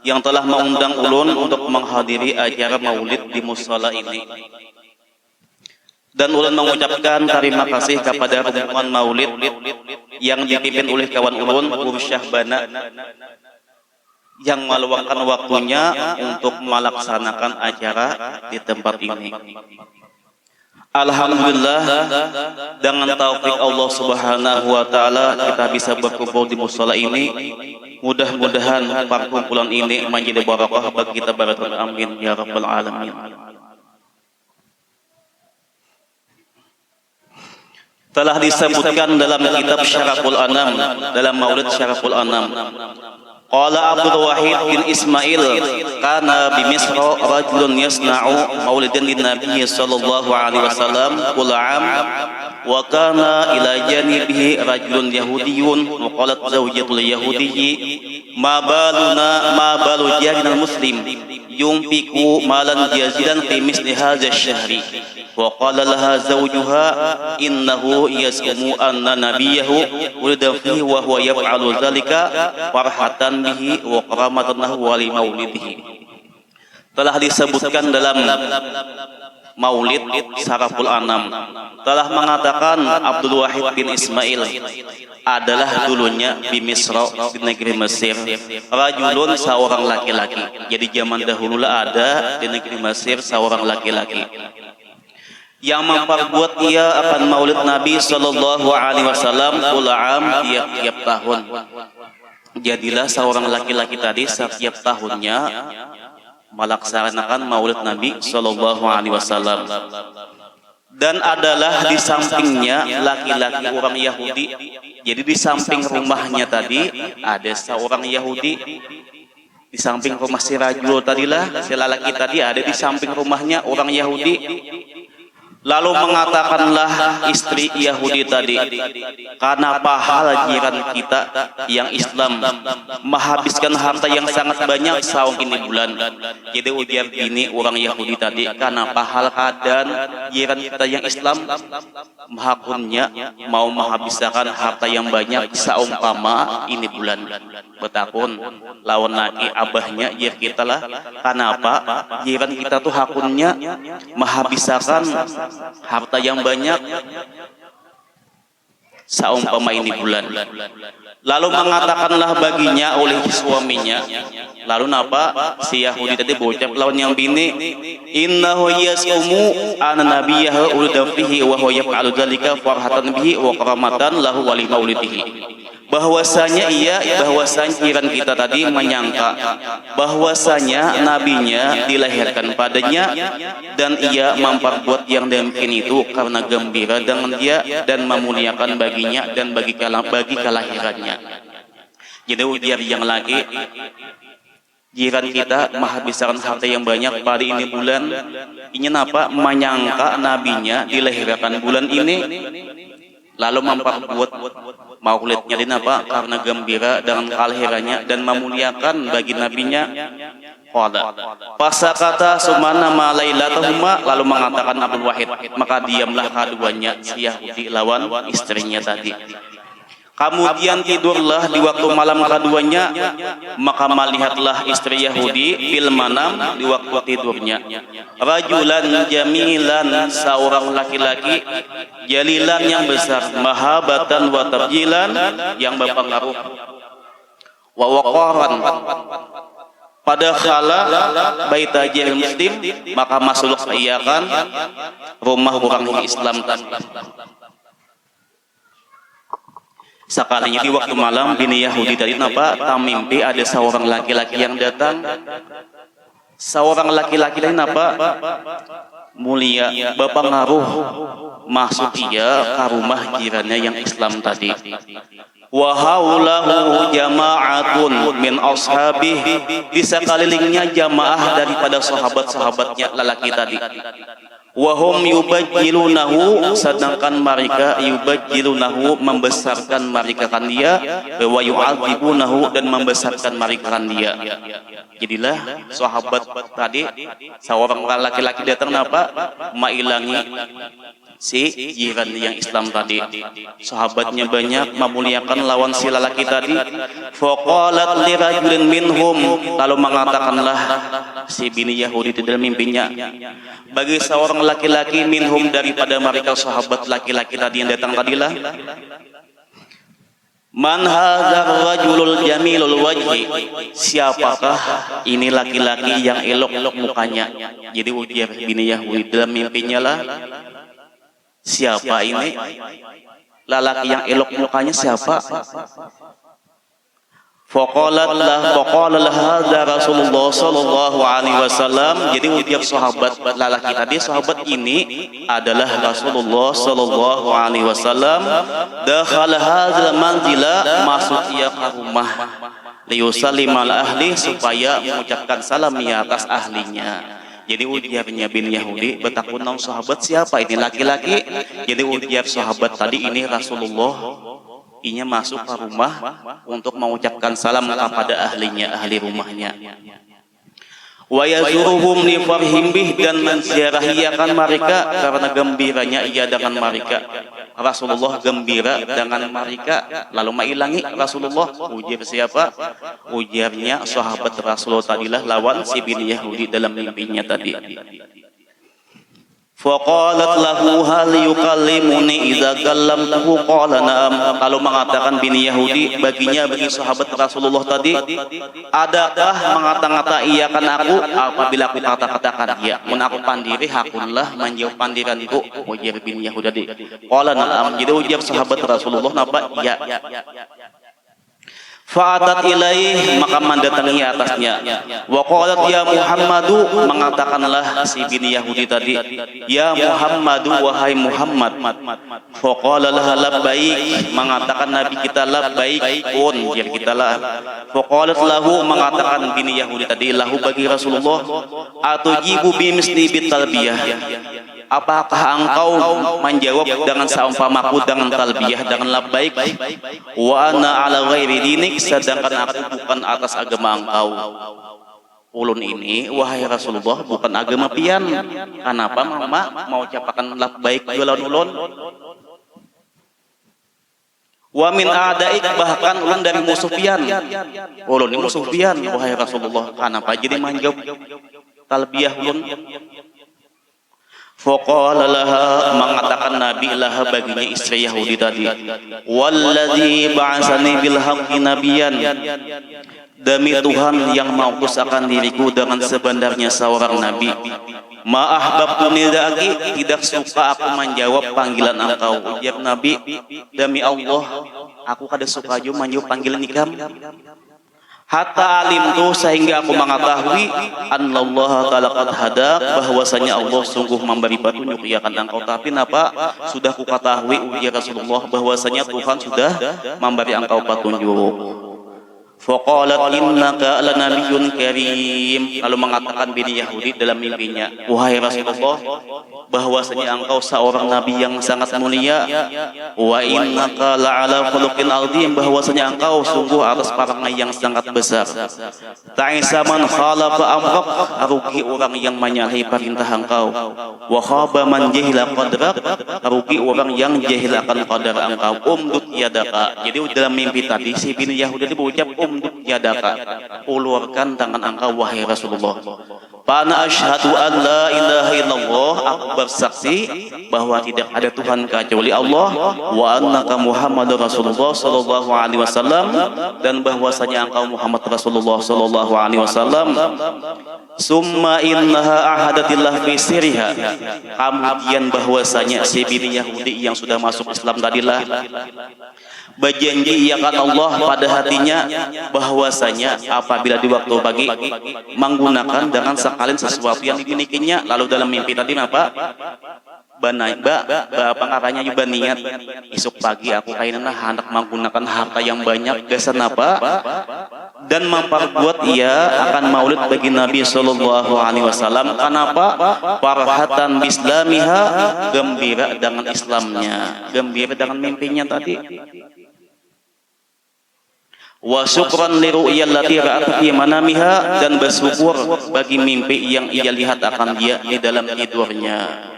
yang telah mengundang ulun untuk menghadiri acara maulid di mushola ini. Dan ulun mengucapkan terima kasih kepada rombongan maulid yang dipimpin oleh kawan ulun, Guru Syahbana, yang meluangkan waktunya untuk melaksanakan acara di tempat ini. Alhamdulillah, dengan taufik Allah Subhanahu wa taala kita bisa berkumpul di mushola ini. Mudah-mudahan perkumpulan ini menjadi barakah bagi kita bareng. Amin ya rabbal alamin. Telah disebutkan dalam kitab Syaraful Anam, dalam Maulid Syaraful Anam. Qala Abdul Wahid bin Ismail, kana bi Misra rajulun yasna'u maulidan lin Nabi sallallahu alaihi wasallam kull 'am wa kana ila janibihi rajulun yahudiyyun wa qalat zawjatul yahudiyyi ma balu jarinal muslim yunfiqu malan jazilan fi misli hadzal syahri wa qala laha zawjuha innahu yas'umu anna nabiyahu ulida fihi wa huwa yaf'alu dzalika farhatan bihi wa karamatan lahu wa li maulidihi. Telah disebutkan dalam Maulid Syaraful Anam, telah mengatakan Abdul Wahid bin Ismail adalah dulunya di Misra, di negeri Mesir, rajulun seorang laki-laki. Jadi zaman dahulu ada di negeri Mesir seorang laki-laki yang memperbuat ia akan Maulid Nabi sallallahu alaihi wasallam ulam tiap tahun. Jadilah seorang laki-laki tadi setiap tahunnya melaksanakan Maulid Nabi sallallahu alaihi wasallam. Dan adalah di sampingnya laki-laki orang Yahudi. Jadi di samping rumahnya tadi ada seorang Yahudi. Di samping rumah si rajul tadilah, si lelaki tadi ada di samping rumahnya orang Yahudi. Lalu mengatakanlah istri Yahudi tadi, karena pahala jiran kita yang Islam menghabiskan harta yang sangat banyak saung ini bulan. Jadi ujar bini orang Yahudi tadi, karena pahala keadaan jiran kita yang Islam mahakunnya mau menghabiskan harta yang banyak saumpama ini bulan. Betakun lawan lagi abahnya jir kita lah. Karena apa? Jiran kita tuh hakunnya menghabiskan harta yang banyak saumpama ini bulan. Lalu mengatakanlah baginya oleh suaminya. Lalu napa? Si Yahudi tadi berucap lawan yang bini, innahu yas'umu anna nabiyahu ulida fihi wa huwa yaf'alu dzalika farhatan bihi wa karamatan lahu wa li maulidihi. Bahwasanya jiran kita tadi menyangka bahwasanya nabinya dilahirkan padanya dan ia memperbuat yang demikian itu karena gembira dengan dia dan memuliakan baginya dan bagi kelahirannya. Jadi ujar yang lagi, jiran kita menghabiskan harta yang banyak pada ini bulan, ingin apa? Menyangka nabinya dilahirkan bulan ini, lalu memperbuat maulidnya din apa? Karena gembira dengan kelahirannya dan memuliakan bagi nabinya. Qala fasakata sumana ma lailatahuma, lalu mengatakan Abdul Wahid, maka diamlah keduanya si Yahudi lawan istrinya tadi. Kemudian tidurlah di waktu malam keduanya, maka melihatlah istri Yahudi fil manam di waktu tidurnya rajulan jamilan, seorang laki-laki jalilan yang besar, mahabatan wa tabjilan yang berpengaruh, wa waqaran pada khala baita jahil muslim, maka masuk ia kan rumah orang Islam tadi. Sekalinya di waktu malam bini Yahudi tadi napa? Tamimpi ada seorang laki-laki yang datang. Seorang laki-laki tadi napa? Mulia, berpengaruh, masuk ia ke rumah jirannya yang Islam tadi. Wa haulahu jama'atun min ashabih, di sekelilingnya jamaah daripada sahabat-sahabatnya lelaki tadi. Wahum yubajjilunahu, sedangkan mereka yubajjilunahu membesarkan mereka kan dia, wa yu'adzibunahu dan membesarkan mereka kan dia. Jadilah sahabat tadi seorang laki-laki datang apa? Mailangi si jiran yang Islam tadi. Sahabatnya banyak memuliakan lawan si lelaki tadi. Faqalat li rajulin minhum, lalu mengatakanlah si bini Yahudi di dalam mimpinya bagi seorang laki-laki minhum daripada mereka sahabat laki-laki tadi yang datang tadilah, Man hadzal rajulul jamilul wajhi, siapakah ini laki-laki yang elok mukanya? Jadi ujar bini Yahudi dalam mimpinya lah, siapa ini lelaki yang elok mukanya, siapa? Faqala lah hadza Rasulullah sallallahu alaihi wasallam. Jadi ujar sahabat lelaki tadi, sahabat ini adalah Rasulullah sallallahu alaihi wasallam. Dakhala hadzal manzila, masuk ia ke rumah, liyusallim ala ahli, supaya mengucapkan salam di atas ahlinya. Jadi ujarnya bin Yahudi, bertakun sahabat, siapa ini laki-laki? Jadi ujar sahabat tadi, ini Rasulullah. Inya masuk ke rumah untuk mengucapkan salam kepada ahlinya, ahli rumahnya. Wa yazuruhum li farhim bih, dan menziarahiakan mereka karena gembiranya ia dengan mereka. Rasulullah gembira dengan mereka, lalu mailangi Rasulullah. Ujar siapa? Ujarnya sahabat Rasulullah tadilah, lawan si bin Yahudi dalam mimpinya tadi. Faqalat lahu hal yukallimuni idza kallamtuhu, qala na'am. Kalau mengatakan bini Yahudi bagi sahabat Rasulullah tadi, adakah mengata-ngata iya kan aku apabila aku kata-katakan iya, mun aku pandiri hakunlah menjawab pandiranku, ujar bini Yahudi tadi. Qala na'am. Jadi ujar sahabat Rasulullah napa? Iya. Fa'atat ilaih, maka mendatangi atasnya. Wa qalat ya Muhammadu, mengatakanlah si bini Yahudi tadi, ya Muhammadu, wahai Muhammad. Faqala laha labbaik, mengatakan Nabi kita labbaikun, ya kita lah. Faqalat lahu, mengatakan bini Yahudi tadi lahu bagi Rasulullah, atujibu bimisli bitalbiyah, apakah engkau menjawab dengan seumpamaku dengan talbiyah, dengan labbaik? Wa ana ala ghairi dinik, sedangkan aku bukan atas agama engkau. Ulun ini, wahai Rasulullah, bukan agama pian. Kenapa mama mau ucapkan labbaik ulun? Wa min a'daik, bahkan ulun dari musuh pian. Ulun ini musuh pian, wahai Rasulullah. Kenapa jadi menjawab talbiyah ulun? Faqala laha, mengatakan Nabi laha baginya istri Yahudi tadi, walladzi ba'asani bil haqqi nabiyyan, demi Tuhan yang mengutus akan diriku dengan sebenarnya seorang nabi, ma ahbabtu nidaki, tidak suka aku menjawab panggilan engkau. Ujar Nabi, demi Allah aku kada suka juga menjawab panggilan ikam. Hatta alim tu, sehingga aku mengetahui anallaha ta'ala qad hadak, bahwasanya Allah sungguh memberi petunjuk ya kan engkau. Tapi napa sudah ku ketahui ya Rasulullah, bahwasanya Tuhan sudah memberi engkau petunjuk. Faqalat innaka lanabiyyun karim, lalu mengatakan bini Yahudi dalam mimpinya, wahai Rasulullah, bahwasanya engkau seorang nabi yang sangat mulia. Wa innaka la'ala khuluqin azim, bahwasanya engkau sungguh atas perangai yang sangat besar. Ta'isa man khalafa amrak, rugi orang yang menyalahi perintah engkau. Wa khaba man jahila qadrak, rugi orang yang jahil akan qadar engkau. Umdud yadaka. Jadi dalam mimpi tadi si bini Yahudi berucap umdud yadaka, ulurkan tangan engkau wahai Rasulullah. Fana asyhadu an la ilaha illallah, aku bersaksi bahwa tidak ada Tuhan kecuali Allah, wa annaka Muhammadur Rasulullah sallallahu alaihi wasallam, dan bahwasanya engkau Muhammad Rasulullah sallallahu alaihi wasallam. Summa innaha ahadatillah fi sirriha, kemudian bahwasanya si bini Yahudi yang sudah masuk Islam tadilah berjanji akan Allah pada hatinya, bahwasanya apabila di waktu pagi menggunakan dengan sekalian sesuatu yang dimilikinya. Lalu dalam mimpi tadi apa? Pengarahnya juga niat esok pagi aku kayaknya hendak menggunakan harta yang banyak gasan apa, dan memperbuat ia akan maulid bagi Nabi sallallahu alaihi wasallam. Kenapa? Farhatan bislamiha, gembira dengan Islamnya, gembira dengan mimpinya tadi. Wa syukran li ru'yallati ra'at fi manamiha, dan bersyukur bagi mimpi yang ia lihat akan dia di dalam tidurnya.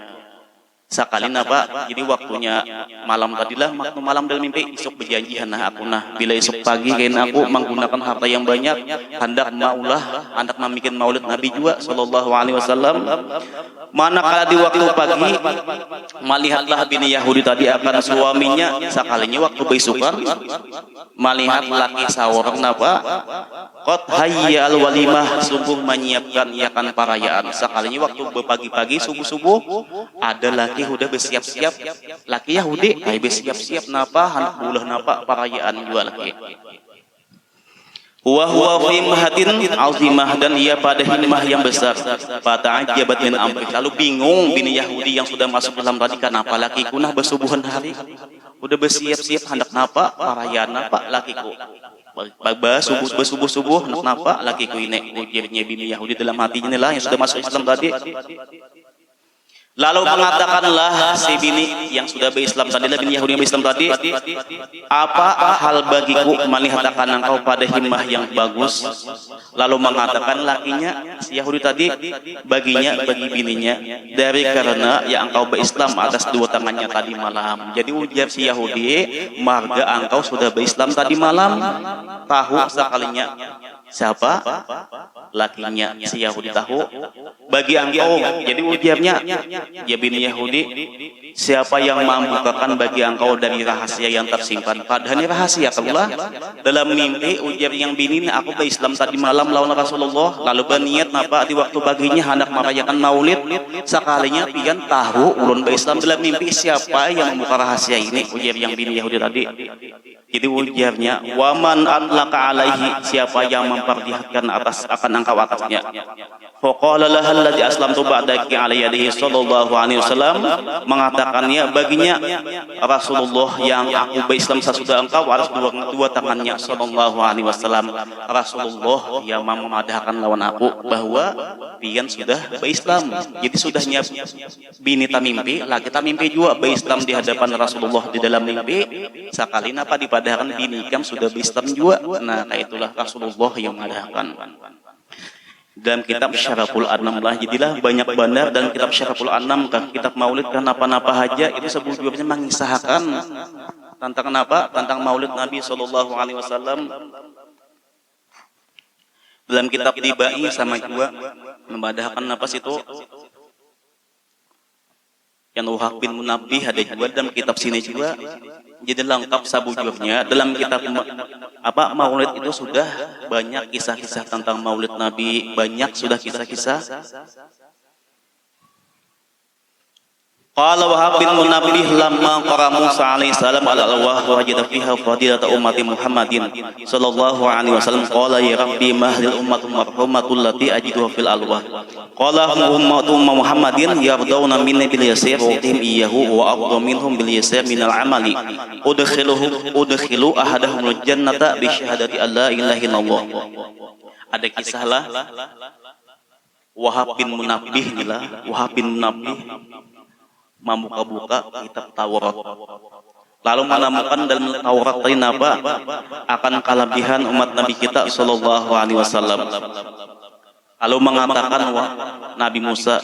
Sakali napa jadi waktunya malam tadilah waktu malam dalam mimpi esok berjanjian nah aku nah bila esok pagi kain aku menggunakan harta yang banyak hendak maulah hendak membikin maulid Nabi juga sallallahu alaihi wasallam. Manakala di waktu pagi melihatlah bini Yahudi tadi akan suaminya, sakalinya waktu besukan melihat laki seorang napa qad hayyal walimah, sungguh menyiapkan iakan perayaan. Sakalinya waktu berpagi-pagi subuh-subuh ada laki udah bersiap-siap, laki Yahudi ay bersiap-siap napa hendak bulah napa perayaan juga laki. Wa huwa fi mahatin azimah, dan ia pada himmah yang besar. Fata'ajabat min amri, lalu bingung bini Yahudi yang sudah masuk dalam tadi, kenapa lakiku nah bersubuhan hari udah bersiap-siap hendak napa perayaan napa lakiku subuh napa lakiku ini. Ujarnya bini Yahudi dalam hatinya lah yang sudah masuk Islam tadi. Lalu mengatakanlah si bini yang sudah berislam tadi, bini Yahudi yang berislam tadi, apa hal bagiku melihat akan engkau pada himmah yang bagus. Lalu mengatakan lakinya si Yahudi tadi baginya, bagi bininya, dari karena yang engkau berislam atas dua tangannya tadi malam. Jadi ujar si Yahudi, marga engkau sudah berislam tadi malam, tahu sekalinya siapa lakinya si Yahudi tahu bagi engkau. Jadi ujarnya ya bini Yahudi, siapa yang membukakan bagi engkau dari rahasia yang tersimpan. Padahal ini rahasia Allah. Dalam mimpi ujar yang bini, aku berislam tadi malam lawan Rasulullah, lalu berniat napa di waktu paginya hendak merayakan maulid. Sekalinya pian tahu ulun berislam dalam mimpi, siapa yang membuka rahasia ini. Ujar yang bini Yahudi tadi. Jadi ujarnya, waman atlaka alaihi, siapa yang memperlihatkan atas akan engkau atasnya. Faqala lahal ladzi aslamtu ba'daki ala yadihi sallallahu alaihi wasallam, mengatakannya baginya Rasulullah yang aku berislam sesudah engkau atas dua tangannya sallallahu alaihi wasallam. Rasulullah yang memadahkan lawan aku bahwa pian sudah berislam. Jadi sudah nyiap bini ta mimpi, laki ta mimpi juga berislam di hadapan Rasulullah di dalam mimpi. Sekali napa dipadahkan bini kam sudah berislam juga. Nah, kayak itulah Rasulullah yang memadahkan. Dalam kitab Syaraful Anam lah, jadilah banyak bandar dan kitab Syaraful Anam kan, kitab maulid kan apa-apa aja itu sebetulnya mengisahkan tentang apa, tentang maulid Nabi sallallahu alaihi wasallam. Dalam kitab Dibai sama juga membadahkan apa situ yang Wahab bin Munabbih ada juga dalam kitab sini juga. Jadi lengkap sabujurnya dalam kitab apa maulid itu sudah banyak kisah-kisah tentang maulid Nabi, banyak sudah kisah-kisah. Qala Wahab bin Munabbih lamma qara Musa alaihi salam al-alwah wa wajada fiha fadilata ummati Muhammadin sallallahu alaihi wasallam qala ya rabbi mahlil ummatul marhumatul lati ajiduha fil alwah qala ummatu Muhammadin yardawna minni bil yasir wa tim iyahu wa aqdu minhum bil yasir minal amali udkhilu ahadahum al jannata bi syahadati alla ilaha illallah. Ada kisahlah Wahab bin Munabbih inilah, Wahab bin Munabbih membuka-buka kitab Taurat, lalu menemukan dalam Taurat ini apa akan kelebihan umat Nabi kita sallallahu alaihi wasallam. Lalu mengatakan Nabi Musa,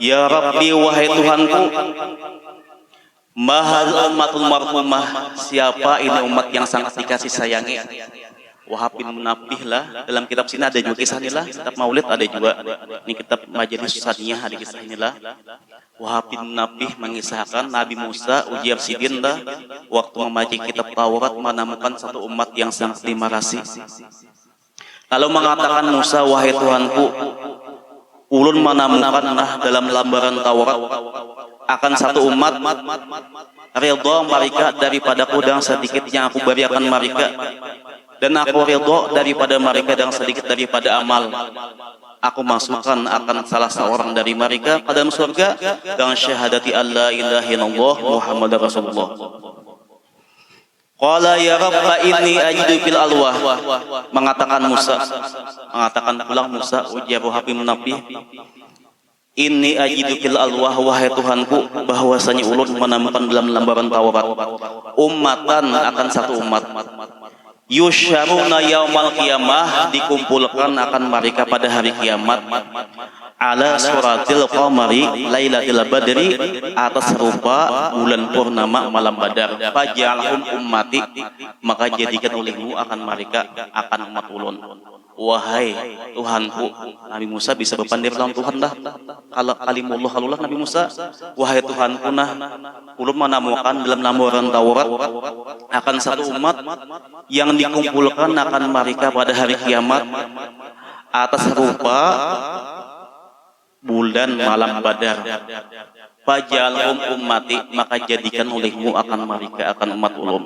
ya Rabbi, wahai Tuhanku, mahal ummatul marhumah, siapa ini umat yang sangat dikasih sayangi. Wahab bin Munabbih lah, dalam kitab sini ada juga kisah inilah, kitab Maulid ada juga, ini kitab Majelis Saniyah ada kisah inilah. Wahab bin Munabbih mengisahkan Nabi Musa ujiab sidin lah, waktu membaca kitab Taurat menemukan satu umat yang sangat dimarasi. Lalu mengatakan Musa, wahai Tuhanku, ulun menemukan dalam lembaran Taurat akan satu umat ridha mereka daripada kudang sedikit yang aku berikan mereka, dan aku ridha daripada mereka dan sedikit daripada amal. Aku masukkan akan salah seorang dari mereka ke dalam surga dengan syahadati alla ilaha illallah Muhammadar Rasulullah. Qala ya Rabba inni ajidu fil alwah, mengatakan Musa, mengatakan pulang Musa ujar Wahab bin Munabbih, inni ajidu fil alwah, wahai Tuhanku, bahwasanya ulun menemukan dalam lembaran Taurat ummatan akan satu umat yusyaruna yaumal qiyamah, dikumpulkan akan mereka pada hari kiamat ala suratil qamari lailatul badri, atas rupa bulan purnama malam Badar. Faj'alhum ummati, maka jadikan olehmu akan mereka akan umat ulun. Wahai Tuhanku, Nabi Musa bisa berpandir lawan Tuhan dah. Kalau kalimullah halulah Nabi Musa, wahai Tuhanku nah, ulun menemukan dalam lambaran Taurat akan satu umat yang dikumpulkan akan mereka pada hari kiamat atas rupa bulan malam Badar. Faj'alhum ummati, maka jadikan olehmu akan mereka akan umat ulun.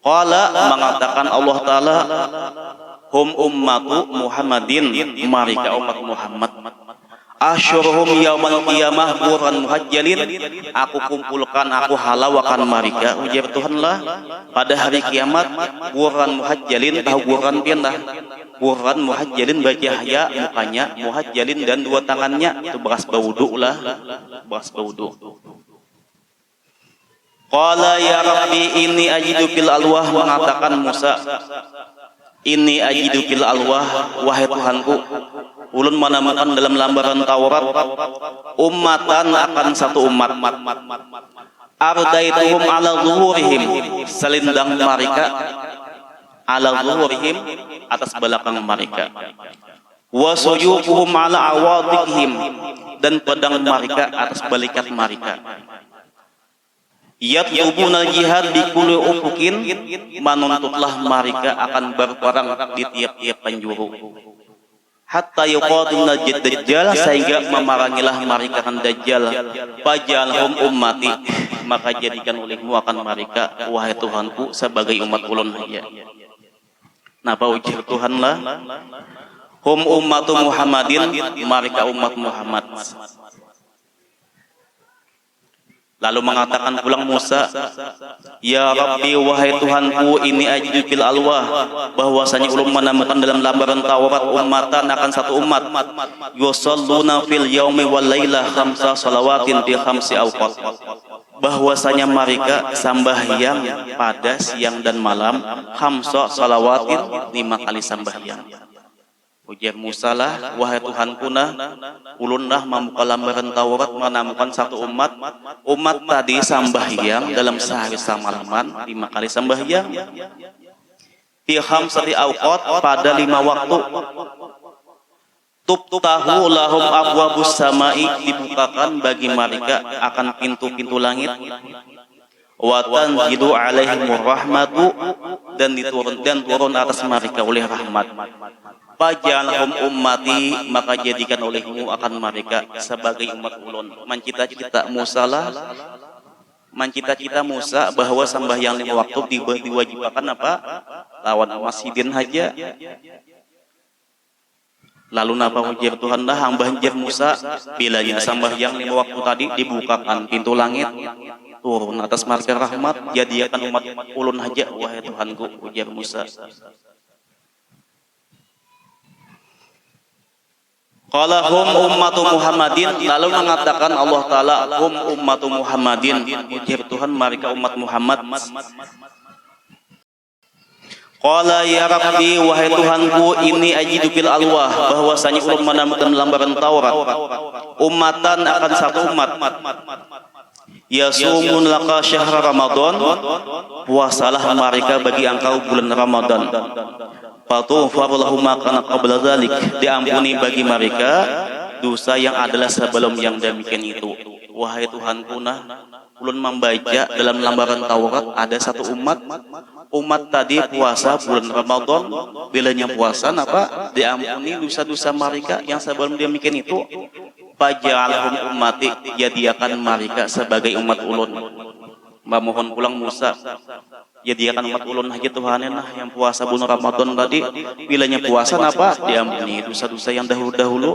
Qala, mengatakan Allah Ta'ala, hum ummatu Muhammadin, mereka umat Muhammad. Asyurhum yaumal qiyamah buran muhajjalin, aku kumpulkan, aku halawakan mereka, ujar Tuhanlah pada hari kiamat buran muhajjalin, tahu buran pindah buran muhajjalin, bagi Yahya mukanya, muhajjalin dan dua tangannya, itu bekas baudu lah, bekas baudu. Qala ya Rabbi inni ajidu fil alwah, mengatakan Musa, ini ajidu fil alwah, wahai Tuhanku, ulun menemukan dalam lambaran Taurat ummatan akan satu umat, ardaituhum ala zuhurihim, selindang mereka, ala zuhurihim, atas belakang mereka, wa suyufuhum ala awadikihim, dan pedang mereka atas balikat mereka. Yatlubuna jihad di kulli ufukin, menuntutlah mereka akan berperang di tiap-tiap penjuru. Hatta yuqatilna dajjal, sehingga memerangilah mereka akan dajjal. Faj'alhum ummati, maka jadikan olehmu akan mereka, wahai Tuhanku, sebagai umat ulun saja. Napa ujar Tuhanlah, hum ummatu Muhammadin, mereka umat Muhammad. Lalu mengatakan pulang Musa, ya Rabbi, wahai Tuhanku, ini ajidu fil alwah, bahwasanya ulun menemukan dalam lambaran Taurat ummatan akan satu umat, yusalluna fil yaumi wal lailah khamsa salawatin fi khamsi awqat, bahwasanya mereka sambahyang pada siang dan malam khamsa salawatin, 5 kali sambahyang. Ujar Musa lah, wahai Tuhanku nah, ulun lah membuka lambaran Taurat menemukan satu umat tadi sambahyang dalam sehari semalaman 5 kali sambahyang, fi khamsati awqat, pada 5 waktu. Tuftahu lahum abwabus samai, dibukakan bagi mereka akan pintu-pintu langit. Wa tanzilu alaihimur rahmatu, dan turun atas mereka oleh rahmat. Faj'alhum ummati, maka jadikan olehmu akan mereka sebagai umat ulun. Mencita-cita Musa lah, mencita-cita Musa bahwa sembahyang 5 waktu diwajibkan apa? Lawan masjidin haja. Lalu napa ujar Tuhan lah, hamba ujar Musa, bilanya sembahyang 5 waktu tadi dibukakan pintu langit, turun atas mereka rahmat, jadikan umat ulun haja, wahai Tuhanku, ujar Musa. Qala hum ummatu Muhammadin, lalu mengatakan Allah Ta'ala, hum ummatu Muhammadin, ujar Tuhan mereka umat Muhammad. Qala ya Rabbi, wahai Tuhanku, ini ajidu fil alwah, bahwasanya ulun menemukan lambaran Taurat ummatan akan satu umat, yasumun laka syahr Ramadan, puasalah mereka bagi engkau bulan Ramadan. Fatughfaru lahum ma kana qabla dzalik, diampuni bagi mereka dosa yang adalah sebelum yang demikian itu. Wahai Tuhanku nah, ulun membaca dalam lambaran Taurat ada satu umat tadi puasa bulan Ramadan, bilanya puasa napa diampuni dosa-dosa mereka yang sebelum demikian itu. Faj'alhum ummati, jadikan mereka sebagai umat ulun. Mohon pulang Musa, jadikan umat ulun haji Tuhanin nah yang puasa bulan Ramadan tadi, bilanya puasa napa diampuni dosa-dosa yang dahulu-dahulu.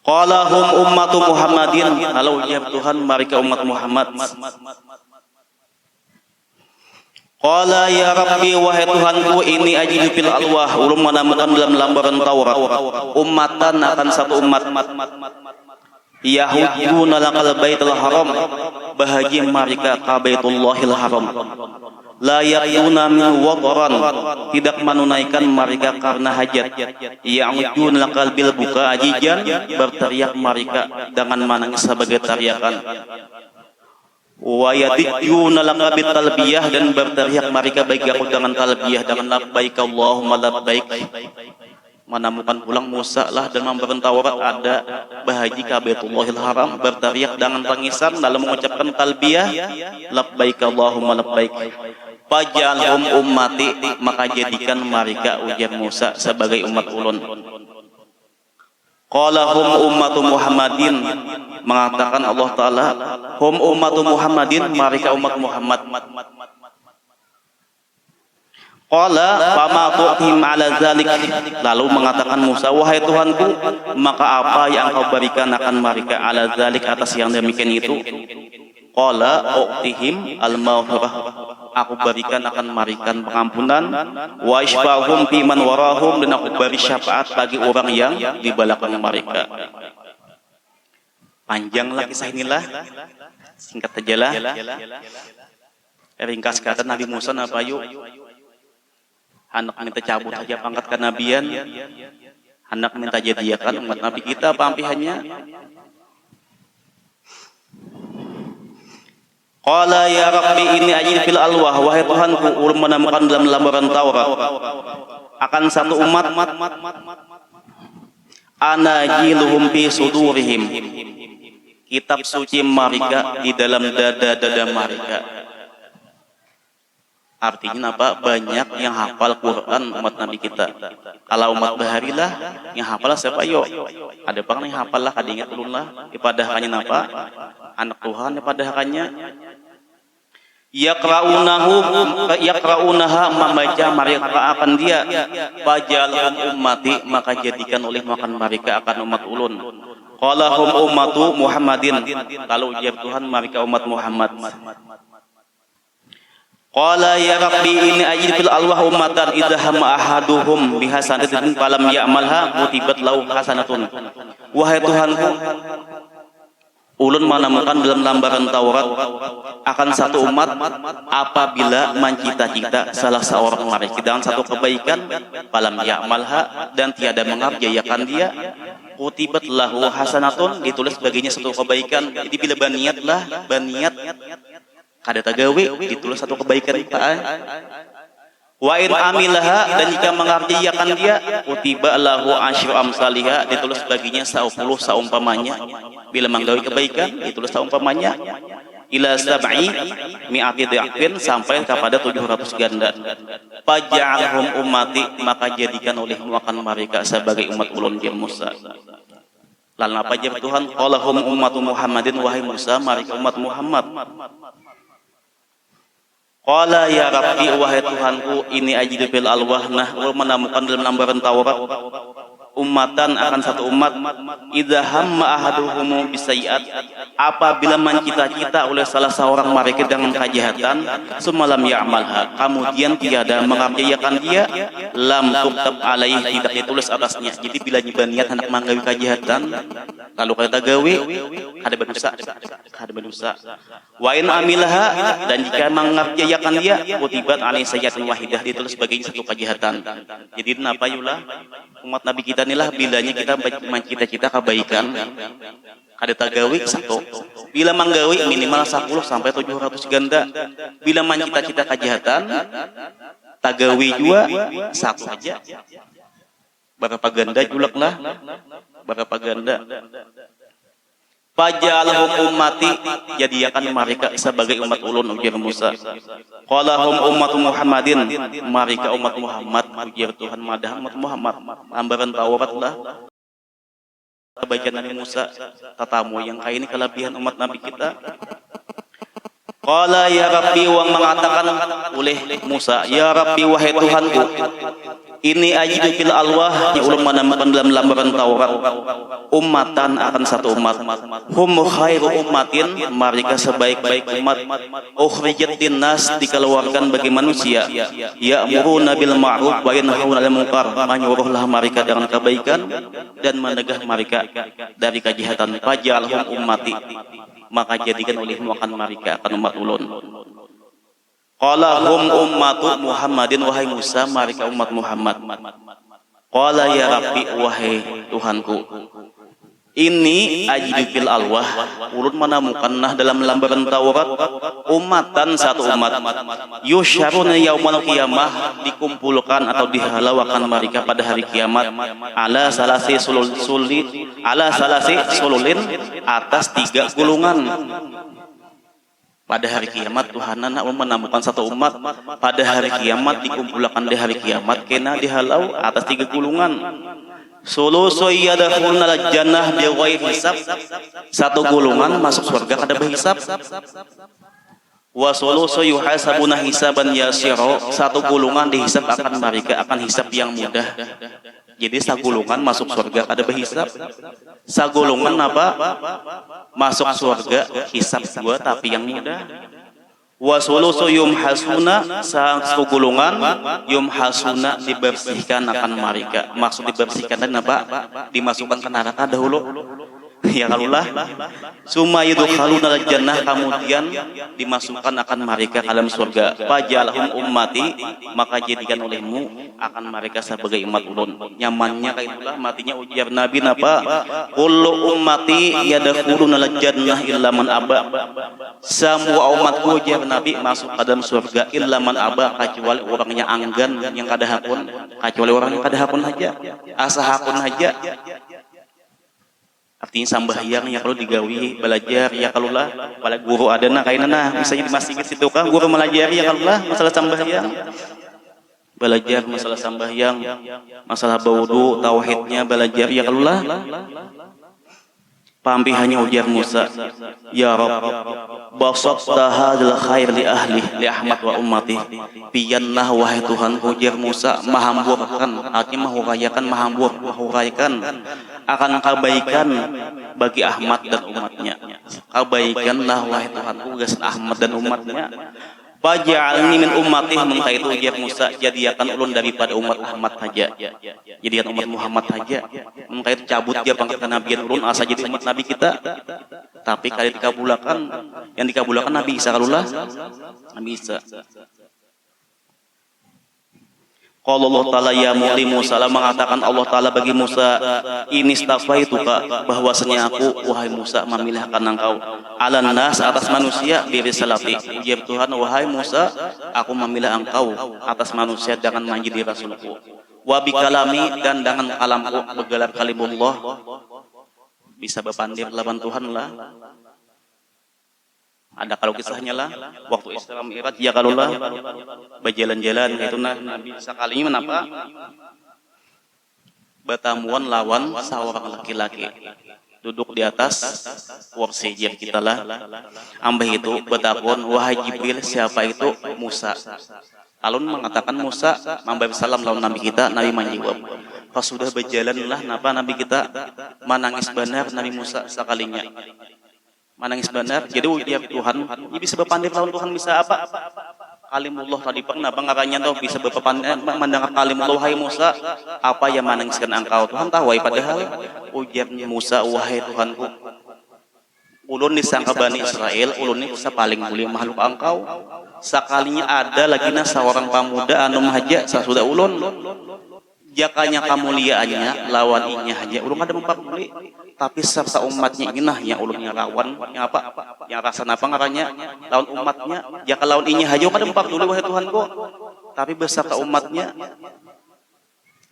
Qala hum ummatu Muhammadin, lalu ujar Tuhan mereka umat Muhammad. Qala ya Rabbi, wahai Tuhanku, ini ajidu fil alwah, ulun menemukan dalam lambaran Taurat ummatan akan satu umat, yahuduna lakal baitul haram, bahagia mereka ka baitullahil haram. la yaquna min wataran, tidak menunaikan mereka karena hajat, ya'udun lakal bil buka ajijan, berteriak mereka dengan menangis sebagai teriakan, wa yadijuna laka bit talbiyah, dan berteriak mereka bagi aku dengan talbiyah, dengan labbaik Allahumma labbaik. Menemukan pulang Musa lah dan memberikan Taurat ada bahaji ka Baitullahil Haram, berteriak dengan tangisan lalu mengucapkan talbiyah labbaik Allahumma labbaik. Fajalhum ummati, maka jadikan mereka ujar Musa sebagai umat ulun. Qala hum ummatu Muhammadin, mengatakan Allah Ta'ala hum ummatu Muhammadin, mereka umat Muhammad. Qala fama tu'tihim ala zalik, lalu mengatakan Musa, wahai Tuhanku, maka apa yang kau berikan akan mereka ala zalik, atas yang demikian itu? Qala u'tihim al-maghfirah, aku berikan akan mereka pengampunan, wa isfahum fi man warahum, dan aku beri syafaat bagi orang yang di belakang mereka. Panjanglah kisah inilah, singkat sajalah. Ringkas kata Nabi Musa apa yuk? Anak minta cabut saja pangkat kenabian, anak minta jadiakan umat Nabi kita pampihannya. Qala ya Rabbi inni ajid fil alwah, wahai Tuhanku, ulun menemukan dalam lembaran Taurat akan satu umat anajiluhum fi sudurihim, kitab suci mereka di dalam dada-dada mereka. Artinya apa? Banyak yang hafal Quran umat Nabi kita. Kalau umat baharilah yang hafal siapa yo? Ada orang yang hafal lah, kadingat ulun lah. Ipadahannya apa? Anak Tuhan ipadahannya. Yaqra'unaha, membaca mereka akan dia. Fajalhum ummati, maka jadikan oleh makan mereka akan umat ulun. Qala hum ummatu Muhammadin, kalau ujar Tuhan mereka umat Muhammad. Qala ya Rabbi inni ajid fil alwah ummatan idza hamma ahaduhum bihasanatin falam ya'malha kutibat lahu hasanatun. Wahai Tuhanku, ulun menemukan dalam lembaran Taurat akan satu umat apabila mencita-cita salah seorang mereka dengan satu kebaikan, falam ya'malha, dan tiada mengerjakan dia, kutibat lahu hasanatun, ditulis baginya satu kebaikan. Jadi bila baniat kada tagawe, ditulis satu kebaikan. Wa in amilaha, dan jika mengerjakan dia, kutiba lahu asyru amsalihha, ditulis baginya 10 saumpamanya. Bila menggawe kebaikan, ditulis saumpamanya. Ila sab'i mi'ati dha'fin, sampai kepada 700 ganda. Faja'alhum ummati, maka jadikan oleh makan mereka sebagai umat ulun dia Musa. Lalu apa jawab Tuhan? Qala hum ummatu Muhammadin, wahai Musa, mereka umat Muhammad. Qala ya Rabbi, wahai Tuhanku, ini ajidu fil alwah, nah menemukan dalam lembaran Taurat ummatan akan satu umat idza hamma ahaduhum bisayiat, apabila mencita-cita oleh salah seorang mereka dengan kejahatan, semalam ya'malha, kemudian tiada mengerjakan dia, lam tuktab alaihi, tidak ditulis atasnya. Jadi bila niat hendak menggawe kejahatan lalu kita gawe, ada berdosa. Wa in amilaha, dan jika mengerjakan dia, kutibat alaihi sayyatun wahidah, ditulis sebagai satu kejahatan. Jadi kenapa yulah umat Nabi kita inilah bilanya kita mencita-cita kebaikan, kada tagawi satu, bila menggawi minimal 10 sampai 700 ganda. Bila mencita-cita kejahatan, tagawi juga satu aja. Berapa ganda julak lah, berapa ganda. Fajalhum ummati, jadikan mereka sebagai umat ulun ujar Musa. Qala hum ummatu Muhammadin, mereka umat Muhammad, ujar Tuhan madah umat Muhammad. Lambaran Taurat lah kebaikan Nabi Musa, tatamu yang kaya ini kelebihan umat Nabi kita. Qala ya Rabbi, wang mengatakan oleh Musa, ya Rabbi, wahai Tuhanku, ini ajidu fil alwah, yang ulun menemukan dalam lembaran Taurat ummatan akan satu umat, hum khairu ummatin, mereka sebaik-baik umat, ukhrijat linnas, dikeluarkan bagi manusia, ya'muruna bil ma'ruf wa yanhauna 'anil munkar, menyuruhlah mereka dengan kebaikan dan menegah mereka dari kejahatan. Fajalhum ummati, maka jadikan oleh makan mereka akan umat ulun. Qala hum ummatu Muhammadin, wahai Musa mereka umat Muhammad. Qala ya Rabbi, wahai Tuhanku, ini ajidu fil alwah, ulun menemukan dalam lembaran Taurat umatan satu umat yusyaruna yaumal qiyamah, dikumpulkan atau dihalaukan mereka pada hari kiamat ala salasi sululin atas 3 gulungan. Pada hari kiamat Tuhan menemukan satu umat pada hari kiamat, dikumpulkan di hari kiamat kena dihalau atas 3 gulungan. Sulusu yadkhuluna al-jannah bighairi hisab, satu gulungan masuk surga kada berhisab. Wa sulusu yuhasabuna hisaban yasira, satu gulungan dihisab akan mereka akan hisab yang mudah. Jadi sagulungan masuk surga kada berhisab. Sagulungan apa? Masuk surga hisab 2 tapi yang mudah. Wasulusu yumhasuna, satu gulungan yumhasuna dibersihkan akan mereka. Maksud dibersihkan dan apa? Dimasukkan ke neraka dahulu. Ya kalulah. Summa yudkhaluna al-jannah, kemudian dimasukkan akan mereka ke dalam surga. Fajalhum ummati, maka jadikan olehmu akan mereka sebagai umat ulun. Nyamannya kayak itulah matinya ujar Nabi napa? Kullu ummati yadkhuluna al-jannah illa man aba. Semua umatku ujar Nabi masuk ke dalam surga illa man aba, kecuali orangnya anggan yang kada hakun, kecuali orang yang kada hakun aja. Asa hakun aja. Artinya sambahyang ya kalau digawi belajar ya kalulah, wala guru ada nah kaina nah misalnya di masjid situ kan guru melajari ya kalulah masalah sambahyang, belajar masalah sambahyang, masalah baudu tauhidnya belajar ya kalulah. Pampihannya ujar Musa, ya Rabb, basatta hadzal khair li ahli li Ahmad wa ummati, piyanlah wahai Tuhan. Ujar Musa, mahamburkan, artinya mahuraikan akan kebaikan bagi Ahmad dan umatnya. Kebaikanlah wahai Tuhanku gasan Ahmad dan umatnya. Faj'alni min ummatih, mengka itu ujar Musa, jadikan ulun daripada umat Ahmad saja, jadikan umat Muhammad saja. Mengka itu cabut dia pangkat kenabian ulun asa jadi umat Nabi kita. Tapi kali dikabulakan, yang dikabulakan Nabi Isa kalulah, Nabi Isa. Qala Allah Ta'ala ya mu'li Musa, mengatakan Allah Ta'ala bagi Musa, ini stafaituka, bahwasanya aku wahai Musa memilihkan engkau alan nas, atas manusia, birisalati. Ujar Tuhan, wahai Musa, aku memilih engkau atas manusia dengan menjadi rasulku. Wa bikalami, dan dengan kalamku bergelar kalimullah, bisa berpandir lawan Tuhan lah. Ada kalau kisahnya lah waktu Isra Mi'raj ya kalulah berjalan-jalan itu nah Nabi sekalinya menapa bertamuan lawan seorang laki-laki duduk di atas kursi jam kita lah. Ambah itu bertakun, wahai Jibril, siapa itu? Musa. Alun mengatakan Musa memberi salam lawan Nabi kita. Nabi menjawab, pas sudah berjalanlah napa Nabi kita menangis benar Nabi Musa sekalinya. Menangis benar. Jadi ujar Tuhan, ini bisa berpandai lawan Tuhan bisa apa? Kalimullah tadi pernah pengarangnya tuh bisa berpandai mendengar kalimullah, wahai Musa, apa yang menangiskan engkau? Tuhan tahu, padahal ujar Musa, wahai Tuhanku, ulun disangka Bani Israel, ulun ini bisa paling mulia makhluk engkau. Sekalinya ada lagi seorang pemuda anu haja sasudah ulun. Jakanya kemuliaannya lawan inya haja ulun ada mempak muli, tapi serta umatnya inah yang ulunnya lawan yang apa yang rasa apa ngaranya lawan umatnya, jaka lawan inya haja kada mempak dulu wahai Tuhanku, tapi beserta umatnya.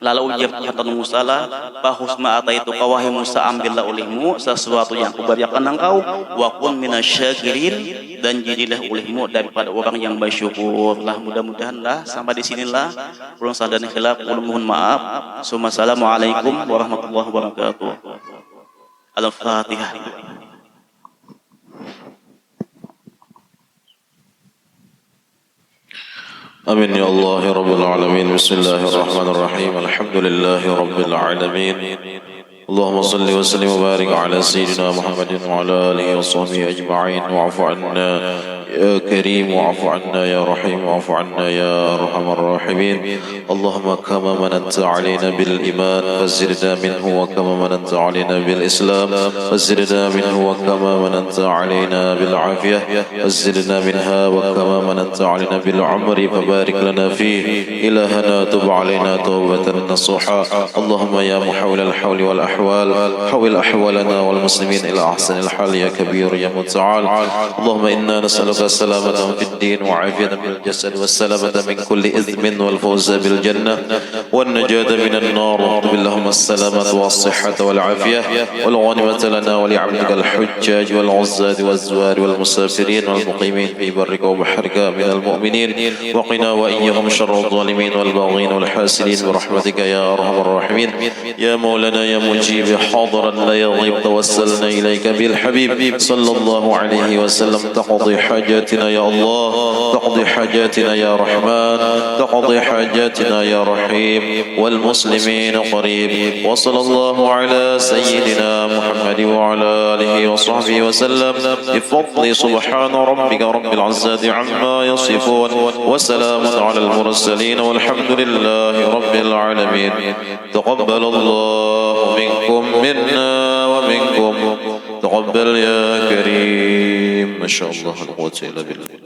Lalu ujar Tuhan Musa lah, bahusma ataitu wahai Musa, ambillah olehmu sesuatu yang kuberikan engkau, wa kun minasyakirin, dan jadilah olehmu daripada orang yang bersyukur lah. Mudah-mudahan lah sampai di sinilah ulun sadan khilaf, ulun mohon maaf. Assalamualaikum warahmatullahi wabarakatuh. Al-Fatihah. آمين يا الله رب العالمين. بسم الله الرحمن الرحيم. الحمد لله رب العالمين. اللهم صل وسلم وبارك على سيدنا محمد وعلى آله وصحبه أجمعين، واعف عنا يا كريم واعف عنا يا رحيم واعف عنا يا أرحم الراحمين. اللهم كما مننت علينا بالإيمان فزدنا منه، وكما مننت علينا بالإسلام فزدنا منه، وكما مننت علينا بالعافية فزدنا منها، وكما مننت علينا بالعمر فبارك لنا فيه. إلهنا تب علينا توبة نصوحا. اللهم يا محول الحول والأحوال حول أحوالنا والمسلمين إلى أحسن الحال يا كبير يا متعال. اللهم إنا نسألك السلامة في الدين وعافية في الجسد والسلامة من كل إثم والفوز بالجنة والنجاة من النار. واكتب اللهم السلامة والصحة والعافية والغنيمة لنا ولعبدك الحجاج والعزاد والزوار والمسافرين والمقيمين في برك وبحرك من المؤمنين. وقنا وإياهم شر الظالمين والباغين والحاسدين برحمتك يا أرحم الراحمين. يا مولانا يا مجيب حاضرا لا يغيب توسلنا إليك بالحبيب صلى الله عليه وسلم. تقضي حاجاتنا يا الله، تقضي حاجاتنا يا رحمن، تقضي حاجاتنا يا رحيم، والمسلمين قريب. وصلى الله على سيدنا محمد وعلى آله وصحبه وسلم بفضل سبحان ربك رب العزة عما يصفون، وسلام على المرسلين والحمد لله رب العالمين. تقبل الله منكم منا ومنكم، تقبل يا كريم. ما شاء الله، لا قوة إلا بالله.